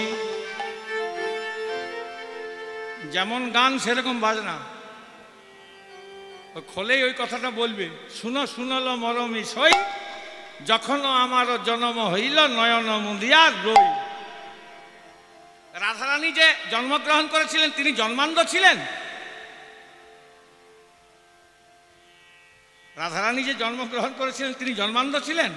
A: যেমন গান সেরকম বাজনা, খোলেই ওই কথাটা বলবে। শুনো শুনল মরমিশই, যখন আমার জন্ম হইল নয়ন মুদিয়ার রই। রাধারানী যে জন্মগ্রহণ করেছিলেন তিনি জন্মান্ধ ছিলেন? রাধারানী যে জন্মগ্রহণ করেছিলেন তিনি জন্মান্ধ ছিলেন?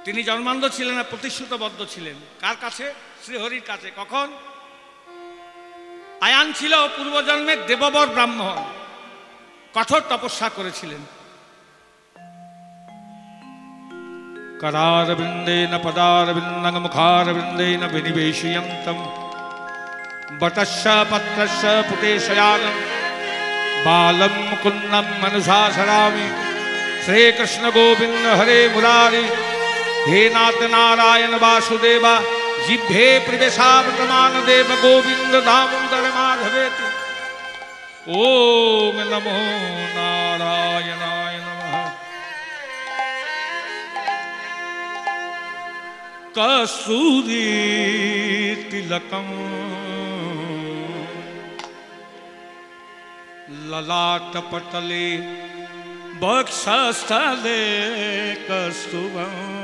A: তিনি জন্মান্ধ ছিলেন না, প্রতিশ্রুতবদ্ধ ছিলেন। কার কাছে? শ্রীহরির কাছে। কখন? আয়ান ছিল পূর্বজন্মের দেববর ব্রাহ্মণ, কঠোর তপস্যা করেছিলেন। करारविन्देन पदारविन्दं मुखारविन्देन विनिवेशयन्तं वटस्य पत्रस्य पुटेशयानं बालं मुकुन्दं मनुषासरामि। श्रीकृष्ण गोविन्द हरे मुरारी, हे नाथ नारायण वासुदेव, जिह्वे प्रवेशावतमान देव गोविंद दामोदर माधवेति। ओम नमो नारायणाय नमः। कस्तूरी तिलकम ललाटपटले वक्षस्थले कस्तुभम्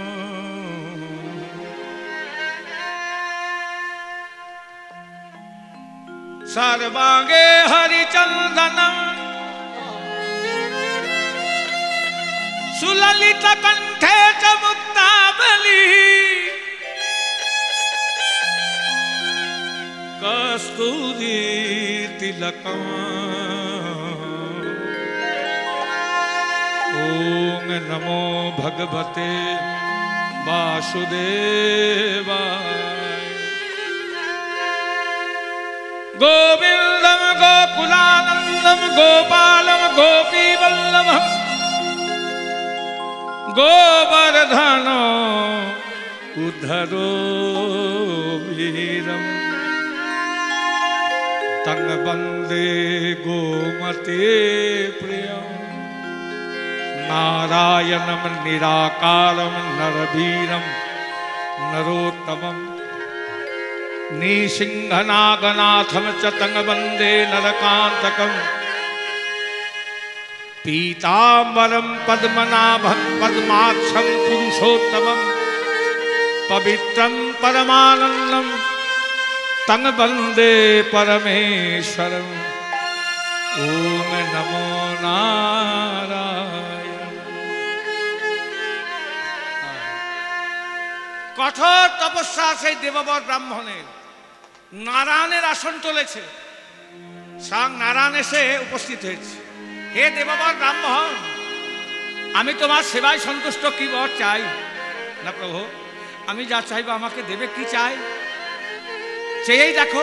A: सर्वांगे हरिचंदनम सुललित कंठे च मुक्तावली कस्तूरी तिलकम। ओम नमो भगवते वासुदेवाय। गोविंदम गोकुलानंदम गोपालम गोपीवल्लभम गोवर्धनो उद्धरो वीरम तं वन्दे गोमते प्रियं नारायणं निराकारं नरवीरं नरोत्तमं निसिंहनागनाथं च तं वन्दे नरकान्तकं पीताम्बरं पद्मनाभं पद्माक्षं पुरुषोत्तमं पवित्रं परमानन्दं तं वन्दे परमेश्वरम्। ॐ नमो नारायण। কঠোর তপস্যা সেই দেববর ব্রাহ্মণের, নারায়ণের আসন চলেছে। স্বয়ং নারায়ণ এসে উপস্থিত হয়েছে। হে দেববর ব্রাহ্মণ, আমি তোমার সেবায় সন্তুষ্ট, কি বর চাই? না প্রভু, আমি যা চাইবো আমাকে দেবে, কি চাই? চেয়েই দেখো,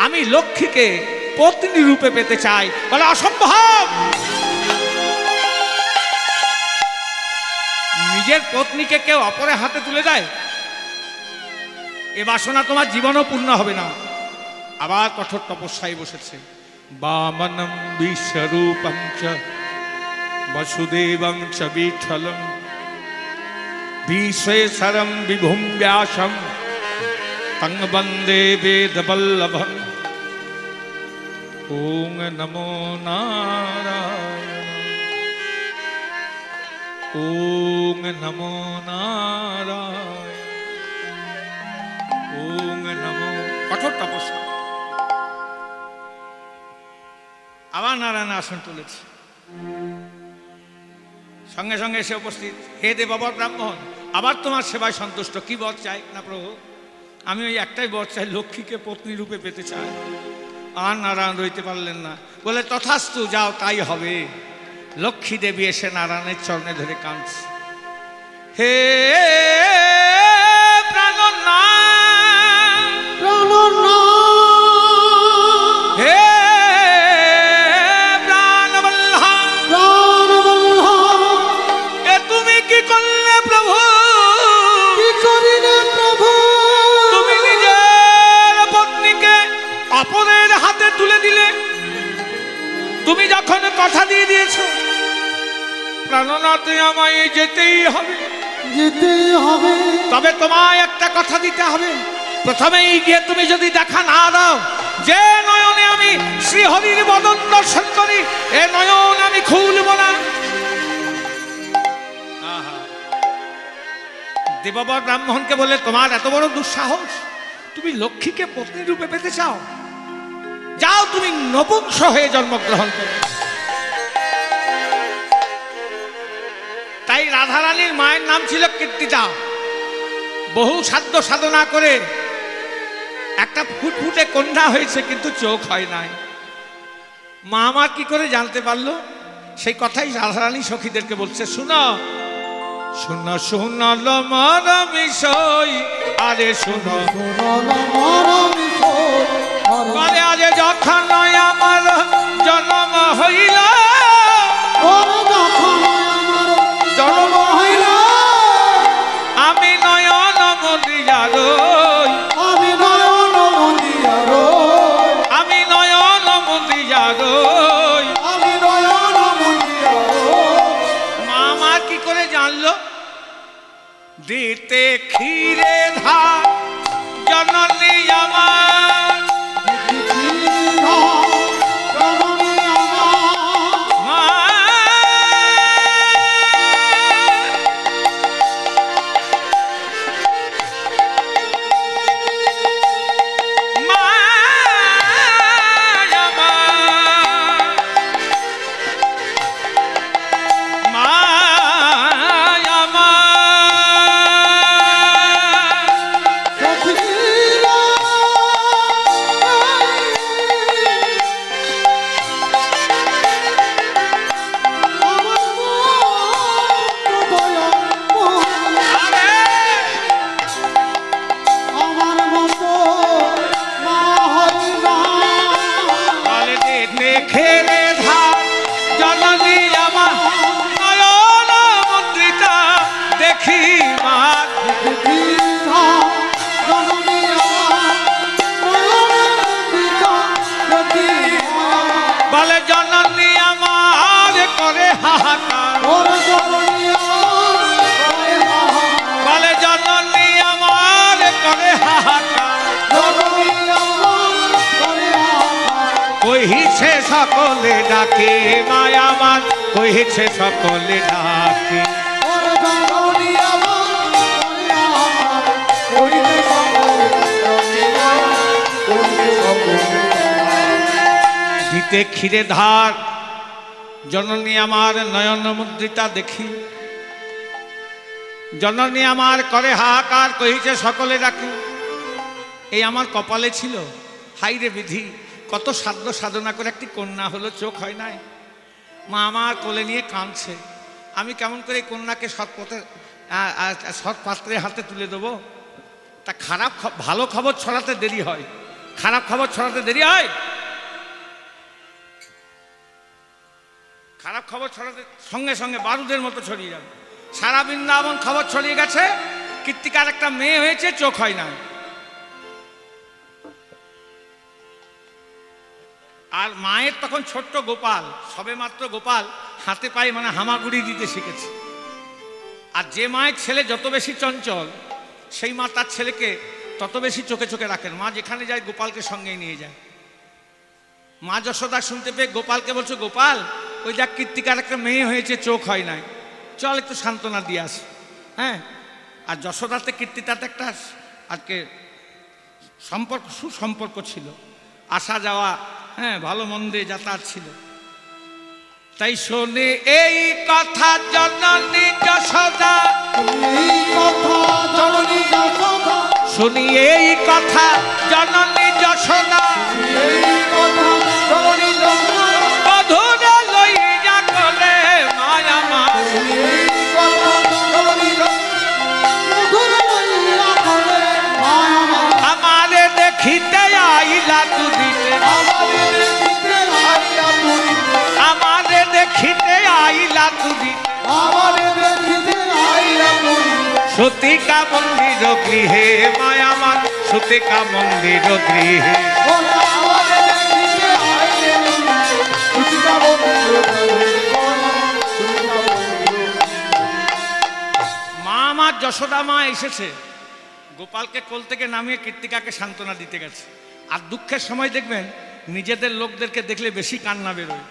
A: আমি লক্ষ্মীকে পত্নী রূপে পেতে চাই। বলে অসম্ভব। নিজের পত্নীকে কেউ অপরের হাতে তুলে দেয়? এ বাসনা তোমার জীবনও পূর্ণ হবে না। আবার কঠোর তপস্যায় বসেছে। বামনম বিশ্বরূপং চ বসুদেবং চ বিঠলং বিশ্বরম বিভুম ব্যাসম तं वन्दे वेदवल्लभं। ॐ नमो नारायण। ॐ नमो नारायण। ॐ नमो। কঠোর তপস্যা। আবার নারায়ণ আসন তুলেছে। সঙ্গে সঙ্গে এসে উপস্থিত। হে দেববর ব্রাহ্মণ, আবার তোমার সেবায় সন্তুষ্ট, কি বর চাই? না প্রভু, আমি ওই একটাই বর চাই, লক্ষ্মীকে পত্নী রূপে পেতে চাই। আর নারায়ণ রইতে পারলেন না, বলে তথাস্তু, যাও, তাই হবে। লক্ষ্মী দেবী এসে নারায়ণের চরণে ধরে কাঁদছে। হে প্রাণনাথ, হে প্রাণবল্লভ, এ তুমি কি করলে প্রভু?
B: কি করিলে প্রভু?
A: তুমি নিজের পত্নীকে অপরের হাতে তুলে দিলে। তুমি যখন কথা দিয়ে দিয়েছো প্রাণনাথে আমায় যেতেই হবে,
B: যেতেই হবে,
A: তবে তোমায় একটা কথা দিতে হবে। প্রথমেই গিয়ে তুমি যদি দেখা না দাও, যে নয়নে আমি শ্রীহরির বদন দর্শন করি, এ নয়ন আমি খুলব না। দেববর ব্রাহ্মণকে বলে, তোমার এত বড় দুঃসাহস, তুমি লক্ষ্মীকে পত্নী রূপে পেতে চাও? যাও, তুমি নপুংস হয়ে জন্মগ্রহণ করো। তাই রাধারানীর মায়ের নাম ছিল কীর্তিদা। বহু সাধ্য সাধনা করে একটা ফুটফুটে কন্যা হয়েছে, কিন্তু চোখ হয় নাই। মা আমার কি করে জানতে পারলো? সেই কথাই রাধারানী সখীদেরকে বলছে, শুনো শুনো শুনল মর বিষয়, আরে শুনো বলে, আজ যখন আমার জন্ম হইল,
B: জন্ম হইল,
A: আমি নয়ন মন্দিরা রই,
B: আমি নয়ন মন্দিরা রই,
A: আমি নয়ন মন্দিরা রই।
B: আমি নয়ন মন্দিরা রই।
A: মা আমার কি করে জানলো? দিতে ক্ষীরে ধার জননী আমার, মা
B: সখীরা ওরে জননী আমার করে হাহাকার,
A: বলে জননী আমার করে হাহাকার,
B: জননী আমার করে হাহাকার,
A: কহিছে সকলে ডাকে মায়া আমার, কহিছে সকলে ডাকে।
B: ওরে জননী আমার করে হাহাকার, করিতে সকলে করিতে সকলে
A: দিতে ক্ষীরে ধার, জননী আমার নয়ন মুদ্রিতা দেখি, জননী আমার করে হাহাকার, কহিছে সকলে ডাকি। এই আমার কপালে ছিল, হাইরে বিধি, কত সাধ্য সাধনা করে একটি কন্যা হলো, চোখ হয় নাই। মা আমার কোলে নিয়ে কাঁদছে, আমি কেমন করে এই কন্যাকে সৎ পাত্রের হাতে তুলে দেবো? তা ভালো খবর ছড়াতে দেরি হয়, খারাপ খবর ছড়াতে দেরি হয়? খারাপ খবর ছড়াতে সঙ্গে সঙ্গে বারুদের মতো ছড়িয়ে যাবে। সারা বৃন্দাবন খবর ছড়িয়ে গেছে, কৃত্তিকার একটা মেয়ে হয়েছে, চোখ হয় না। আর মায়ের তখন ছোট্ট গোপাল, সবে মাত্র গোপাল হাতে পায়ে মানে হামাগুড়ি দিতে শিখেছে। আর যে মায়ের ছেলে যত বেশি চঞ্চল, সেই মা তার ছেলেকে তত বেশি চোখে চোখে রাখেন। মা যেখানে যায় গোপালকে সঙ্গেই নিয়ে যায়। মা যশোদা শুনতে পেয়ে গোপালকে বলছে, গোপাল ওই দেখ কৃত্তিকার একটা মেয়ে হয়েছে, চোখ হয় নাই, চল একটু সান্ত্বনা দিয়ে আস। হ্যাঁ, আর যশোদাতে কীর্তিতাতে একটা আজকে সুসম্পর্ক ছিল, আসা যাওয়া, হ্যাঁ, ভালো মন্দে যাতায়াত ছিল। তাই শোনে এই কথা জননী যশোদা,
B: এই কথা জননী যশোদা,
A: শুনি এই কথা জননী যশোদা,
B: এই কথা জননী যশোদা,
A: বধূরে লইয়া কোলে মায়া মা,
B: এই কথা জননী মধুর লইয়া করে মায়া মা,
A: আমারে দেখিতে আইলা দুদিতে,
B: আমাদের দেখিতে আইলা তুই,
A: আমারে দেখিতে আইলা দুদিতে,
B: আমাদের দেখিতে আইলা তুই,
A: সতিকা মন্দির গৃহে মায়া মা, সতিকা মন্দির গৃহে।
B: ওরে আমাদের দেখিতে আইলা তুই, সীতা বন্ধু
A: মা আমার যশোদা মা এসেছে, গোপালকে কোল থেকে নামিয়ে কৃত্তিকাকে সান্ত্বনা দিতে গেছে। আর দুঃখের সময় দেখবেন নিজেদের লোকদেরকে দেখলে বেশি কান্না বেরোয়।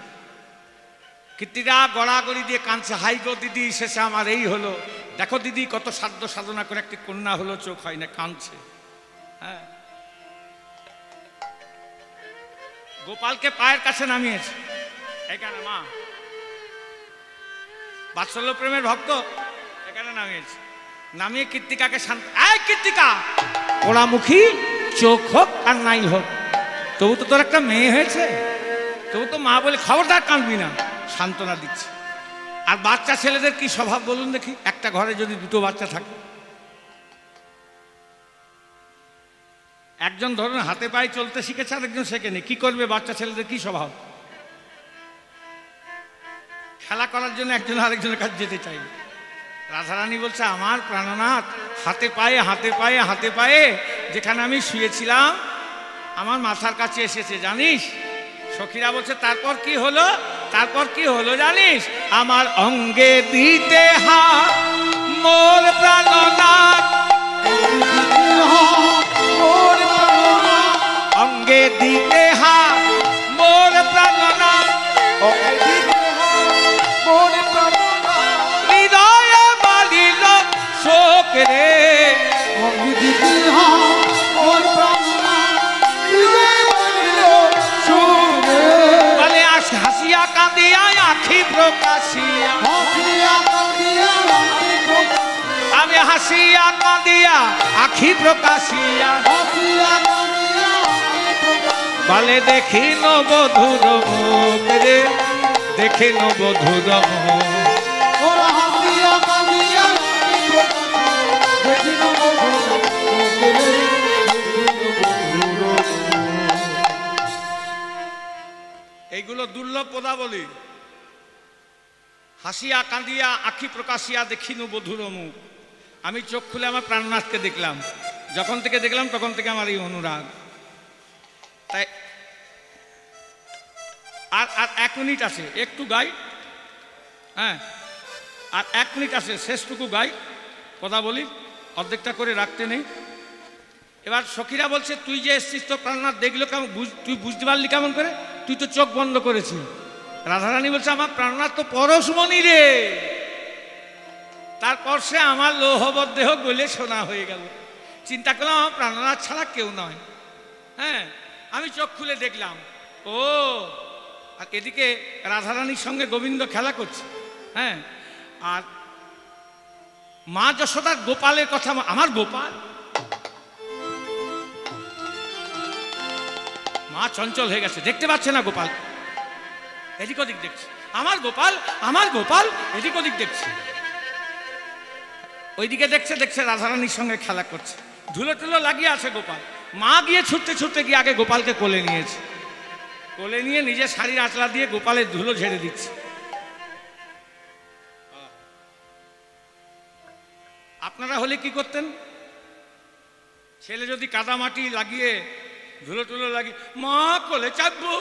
A: কৃত্তিকা গড়াগড়ি দিয়ে কাঁদছে, হাই গো দিদি, শেষে আমার এই হলো, দেখো দিদি কত সাধ্য সাধনা করে একটি কন্যা হলো, চোখ হয় না, কাঁদছে। হ্যাঁ, গোপালকে পায়ের কাছে নামিয়েছে, এখানে মা বাৎসল্য প্রেমের ভক্ত, এখানে নামিয়েছে। নামিয়ে কৃত্তিকাকে শান্ত, এই কৃত্তিকা, পোড়ামুখী চোখ হোক আর নাই হোক, তবু তো তোর একটা মেয়ে হয়েছে, তবু তো মা বলে খবরদার কাঁদবি না, সান্ত্বনা দিচ্ছে। আর বাচ্চা ছেলেদের কি স্বভাব বলুন দেখি, একটা ঘরে যদি দুটো বাচ্চা থাকে, একজন ধরুন হাতে পায়ে চলতে শিখেছে, আর একজন শেখেনি, কি করবে? বাচ্চা ছেলেদের কি স্বভাব? খেলা করার জন্য একজন আরেকজনের কাছে যেতে চাইবে। রাধারানী বলছে, আমার প্রাণনাথ, হাতে পায়ে হাতে পায়ে হাতে পায়ে যেখানে আমি শুয়েছিলাম আমার মাথার কাছে এসেছে, জানিস? সখীরা বলছে, তারপর কি হলো? তারপর কি হলো জানিস? আমার অঙ্গে দিতে হাত মোর প্রাণনাথ, অঙ্গে দিতে হাত মোর প্রাণনাথ, হৃদয়ে বালিল শোক রে, বলে হাসিয়া কাঁদিয়া আখি প্রকাশিয়া, আমি হাসিয়া কাঁদিয়া আখি প্রকাশিয়া, বলে দেখি নবধূর মুখ রে, দেখে নবধূর মুখ। এইগুলো দুর্লভ পদাবলী। হাসিয়া কাঁদিয়া আখি প্রকাশিয়া দেখিনু বধুর মুখ। আমি চোখ খুলে আমার প্রাণনাথকে দেখলাম, যখন থেকে দেখলাম তখন থেকে আমার এই অনুরাগ। তাই আর আর 1 মিনিট আছে, একটু গাই। হ্যাঁ, আর 1 মিনিট আছে, শেষটুকু গাই, কথা বলি, অর্ধেকটা করে রাখতে নেই। এবার সখীরা বলছে তুই যে এসছিস তো প্রাণনাথ দেখলো কেমন, তুই বুঝতে পারলি কেমন করে, তুই তো চোখ বন্ধ করেছিস। রাধারানী বলছে আমার প্রাণনাথ তো পরশমণি রে। তারপর সে আমার লৌহবৎ দেহ গলে সোনা হয়ে গেল। চিন্তা করলাম আমার প্রাণনাথ ছাড়া কেউ নয়। হ্যাঁ, আমি চোখ খুলে দেখলাম ও, আর এদিকে রাধারানীর সঙ্গে গোবিন্দ খেলা করছে। হ্যাঁ, আর মা যশোদার গোপালের কথা, আমার গোপাল, মা চঞ্চল হয়ে গেছে, দেখতে পাচ্ছে না গোপাল, এদিক ওদিক দেখছে। আমার গোপাল, আমার গোপাল, এদিক ওদিক দেখছে। ওইদিকে দেখছে, দেখছে রাধারানীর সঙ্গে খেলা করছে, ধুলো টুলো লাগিয়ে আছে গোপাল। মা গিয়ে ছুটতে ছুটতে গিয়ে আগে গোপালকে কোলে নিয়েছে, কোলে নিয়ে নিজের শাড়ির আঁচলা দিয়ে গোপালের ধুলো ঝেড়ে দিচ্ছে। আপনারা হলে কি করতেন? ছেলে যদি কাদা মাটি লাগিয়ে ধুলো টুলো লাগিয়ে, মা কোলে চাপবো,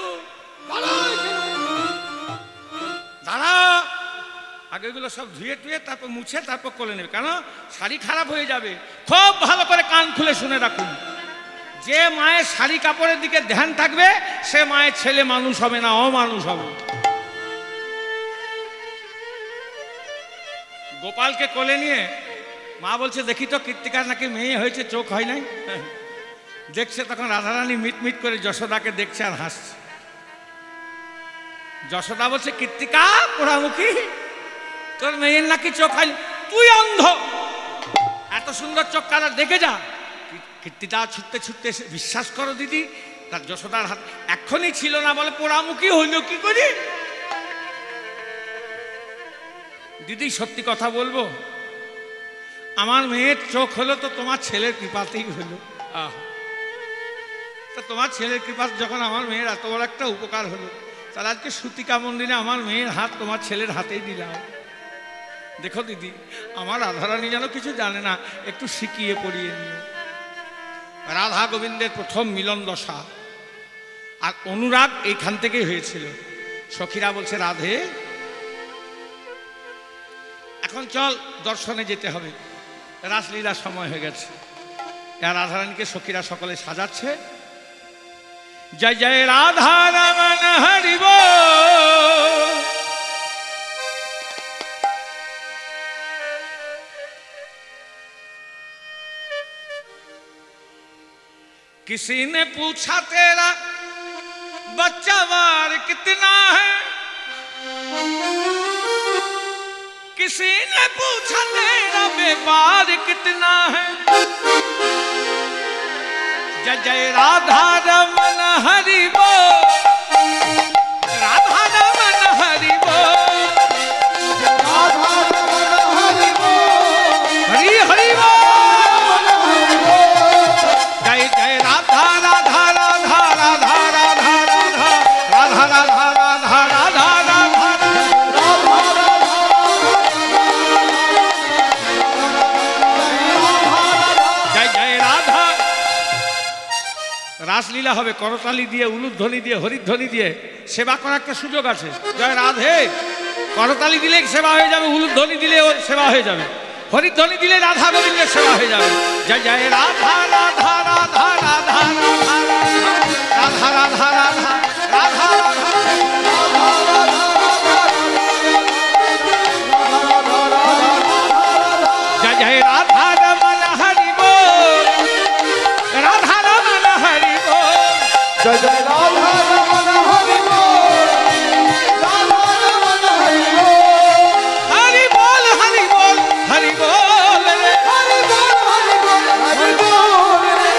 A: দাঁড়া, আগে এগুলো সব ধুয়ে টুয়ে তারপর মুছে তারপর কোলে নেবে, কেন শাড়ি খারাপ হয়ে যাবে। খুব ভালো করে কান খুলে শুনে রাখুন, যে মায়ের শাড়ি কাপড়ের দিকে ধ্যান থাকবে সে মায়ের ছেলে মানুষ হবে না, অমানুষ হবে। গোপালকে কোলে নিয়ে মা বলছে দেখি তো কৃত্তিকার নাকি মেয়ে হয়েছে, চোখ হয় নাই। দেখছে তখন রাধারানী মিটমিট করে যশোদাকে দেখছে আর হাসছে। যশোদা বলছে কৃত্তিকা পোড়ামুখী, তোর মেয়ের নাকি চোখ হয়নি, তুই অন্ধ, এত সুন্দর চোখ কারা, দেখে যা। কীর্তিটা ছুটতে ছুটতে এসে, বিশ্বাস করো দিদি, তার যশোদার হাত এখনই ছিল না, বলে পোড়ামুখী হইল কি করি। দিদি সত্যি কথা বলবো, আমার মেয়ের চোখ হলো তো তোমার ছেলের কৃপাতেই হলো। তা তোমার ছেলের কৃপা যখন আমার মেয়ের এত বড় একটা উপকার হলো, তাহলে আজকে সুতিকা মন্দিরে আমার মেয়ের হাত তোমার ছেলের হাতেই দিলাম। দেখো দিদি, আমার রাধারানী যেন কিছু জানে না, একটু শিখিয়ে পড়িয়ে নিও। রাধা গোবিন্দের প্রথম মিলন দশা আর অনুরাগ এইখান থেকেই হয়েছিল। সখীরা বলছে রাধে এখন চল দর্শনে যেতে হবে, রাসলীলার সময় হয়ে গেছে। রাধারানীকে সখীরা সকলে সাজাচ্ছে। জয় জয় রাধা রমন হরি बोल, किसी ने पूछा तेरा बच्चा वार कितना है, किसी ने पूछा तेरा व्यापार कितना है। जय जय राधा रमन हरि बोल, राधा रमन हरि बोल,
B: राधा रमन हरि बोल,
A: हरि हरि बोल, जय जय राधा राधा राधा राधा राधा राधा राधा राधा राधा राधा রাসলীলা হবে, করতালি দিয়ে, উলুধ্বনি দিয়ে, হরিধ্বনি দিয়ে সেবা করার একটা সুযোগ আছে। জয় রাধে, করতালি দিলে সেবা হয়ে যাবে, উলুধ্বনি দিলে সেবা হয়ে যাবে, হরিধ্বনি দিলে রাধা গোবিন্দের সেবা হয়ে যাবে। জয় জয় রাধা রাধা রাধা রাধা রাধা রাধা রাধা রাধা রাধা জয় জয় রাধা রমন হরি बोल, রাধা রমন হরি बोल,
B: जय जय राधा रमन हरि बोल, राधा रमन हरि बोल,
A: हरि बोल हरि बोल हरि बोल रे,
B: हरि बोल हरि बोल हरि बोल रे,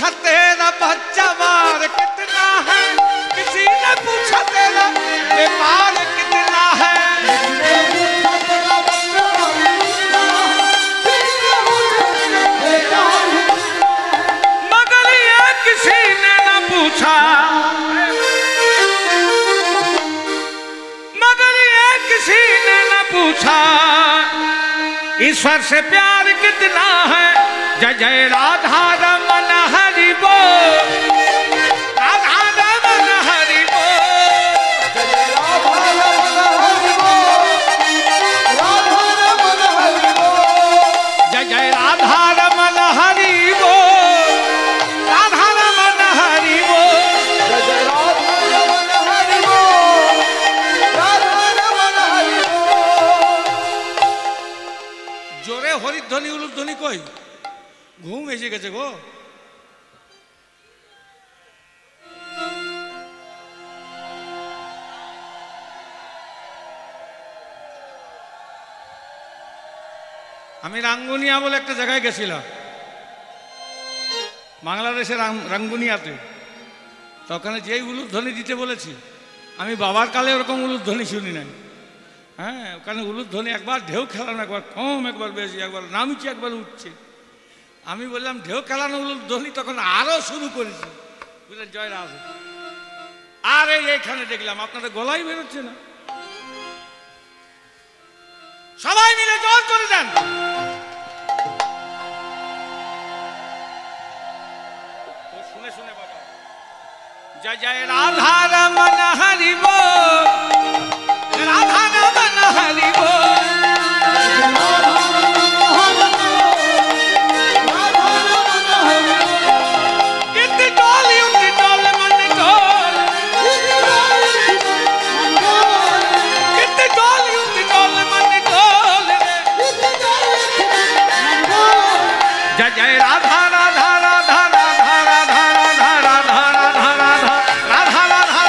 A: पूछा तेरा बच्चा बार कितना है, किसी ने पूछा तेरा व्यापार कितना है। मगर ये किसी ने न पूछा, मगर ये किसी ने न पूछा ईश्वर से प्यार कितना है। जय जय राधा रमन हरि बोल, राधा रमन हरि बोल, जय जय राधा रमन हरि बोल, राधा रमन हरि बोल, जय जय राधा रमन हरि बोल, राधा रमन हरि बोल। जोरे हरिध्वनि उलुध्वनि कई घुम एসে গেছে গো। আমি রাঙ্গুনিয়া বলে একটা জায়গায় গেছিলাম, বাংলাদেশের রাঙ্গুনিয়াতে। তো ওখানে যেই উলুধ্বনি দিতে বলেছি, আমি বাবার কালে ওরকম উলুধ্বনি শুনি নাই। হ্যাঁ, ওখানে উলুধ্বনি একবার ঢেউ খেলানো, একবার কম, একবার বেশি, একবার নামছে, একবার উঠছে। আমি বললাম ঢেউ খেলানো উলুধ্বনি, তখন আরো শুরু করেছি, বুঝলেন, জয় রাধে। আর এইখানে দেখলাম আপনাদের গলাই বেরোচ্ছে না, সবাই মিলে জোর করে দেন। শুনে শুনে বাবা, জয় জয় রাধা রমন হরি बोल, রাধা রমন হরি बोल, जय जय राधा राधा राधा राधा राधा राधा राधा राधा राधा राधा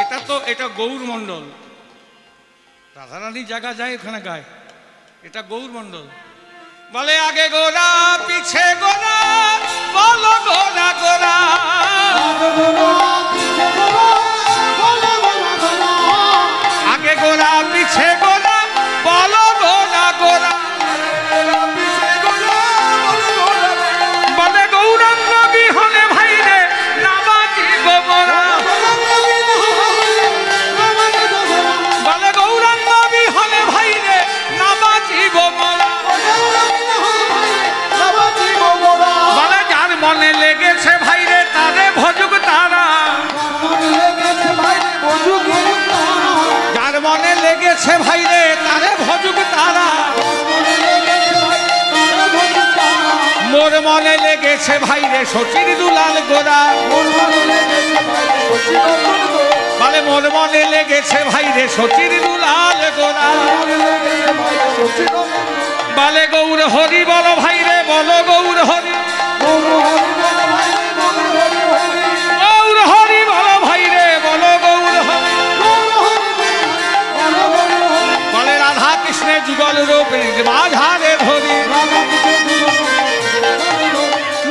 A: এটা তো এটা গৌর মণ্ডল, রাধারানী জায়গা যায় ওখানে গায়, এটা গৌর মণ্ডল। বলে আগে গোরা পিছে গোরা, বলো গোরা গোরা, আগে গোরা পিছে গোরা, বলো গোরা গোরা, বলে গৌরাঙ্গ বিহনে ভাই রে নামাজি গোবরা, বলে গৌরাঙ্গ বিহনে ভাই রে নামাজি গোবরা, বলে যার মনে লেগেছে ভাই রে তারে ভজুক তারা, যার মনে লেগেছে ভাই রে তারে ভজুক তারা, মোর মনে লেগেছে ভাই রে সচির দুলাল গোরা, বলে মোর মনে লেগেছে ভাই রে সচির দুলাল গোরা, বলে গৌর হরি বলো ভাই রে, বলো গৌর হরি, গৌর হরি বলো ভাই রে, বলো গৌর হরি, বলে রাধা কৃষ্ণের যুগল রূপে মাঝারে ধরি,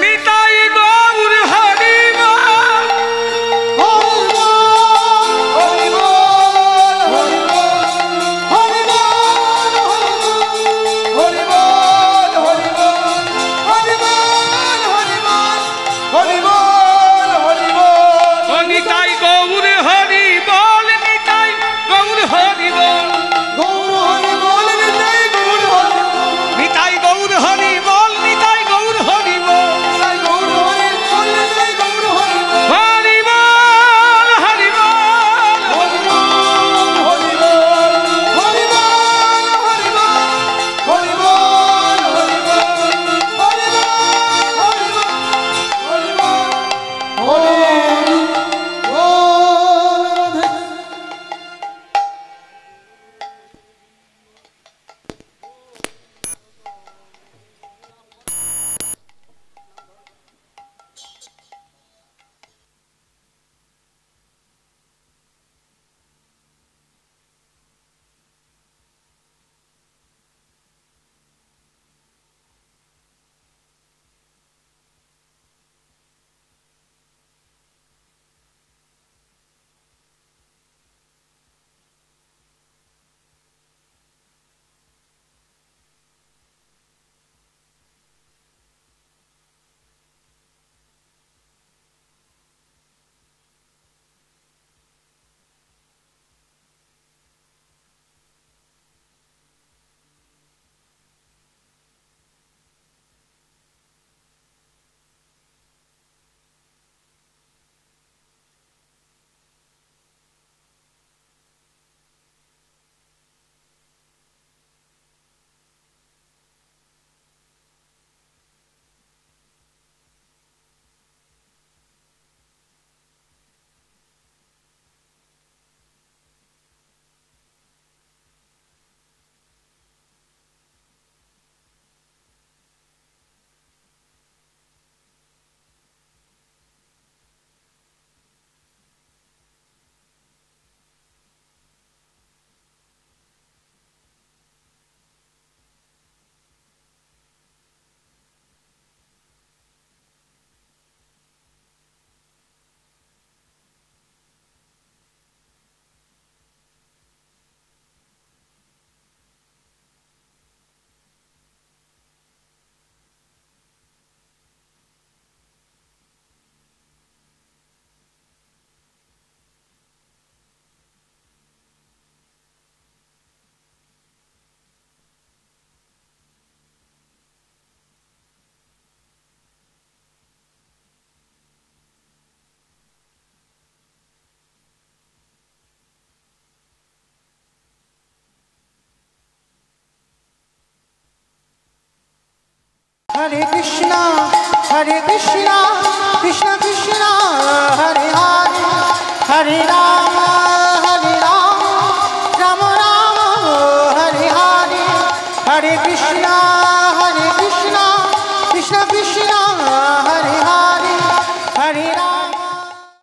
A: নিতাই গৌর হরি
B: হরি বল, হরি বল, হরি বল, হরি বল। Hare Krishna, Krishna Krishna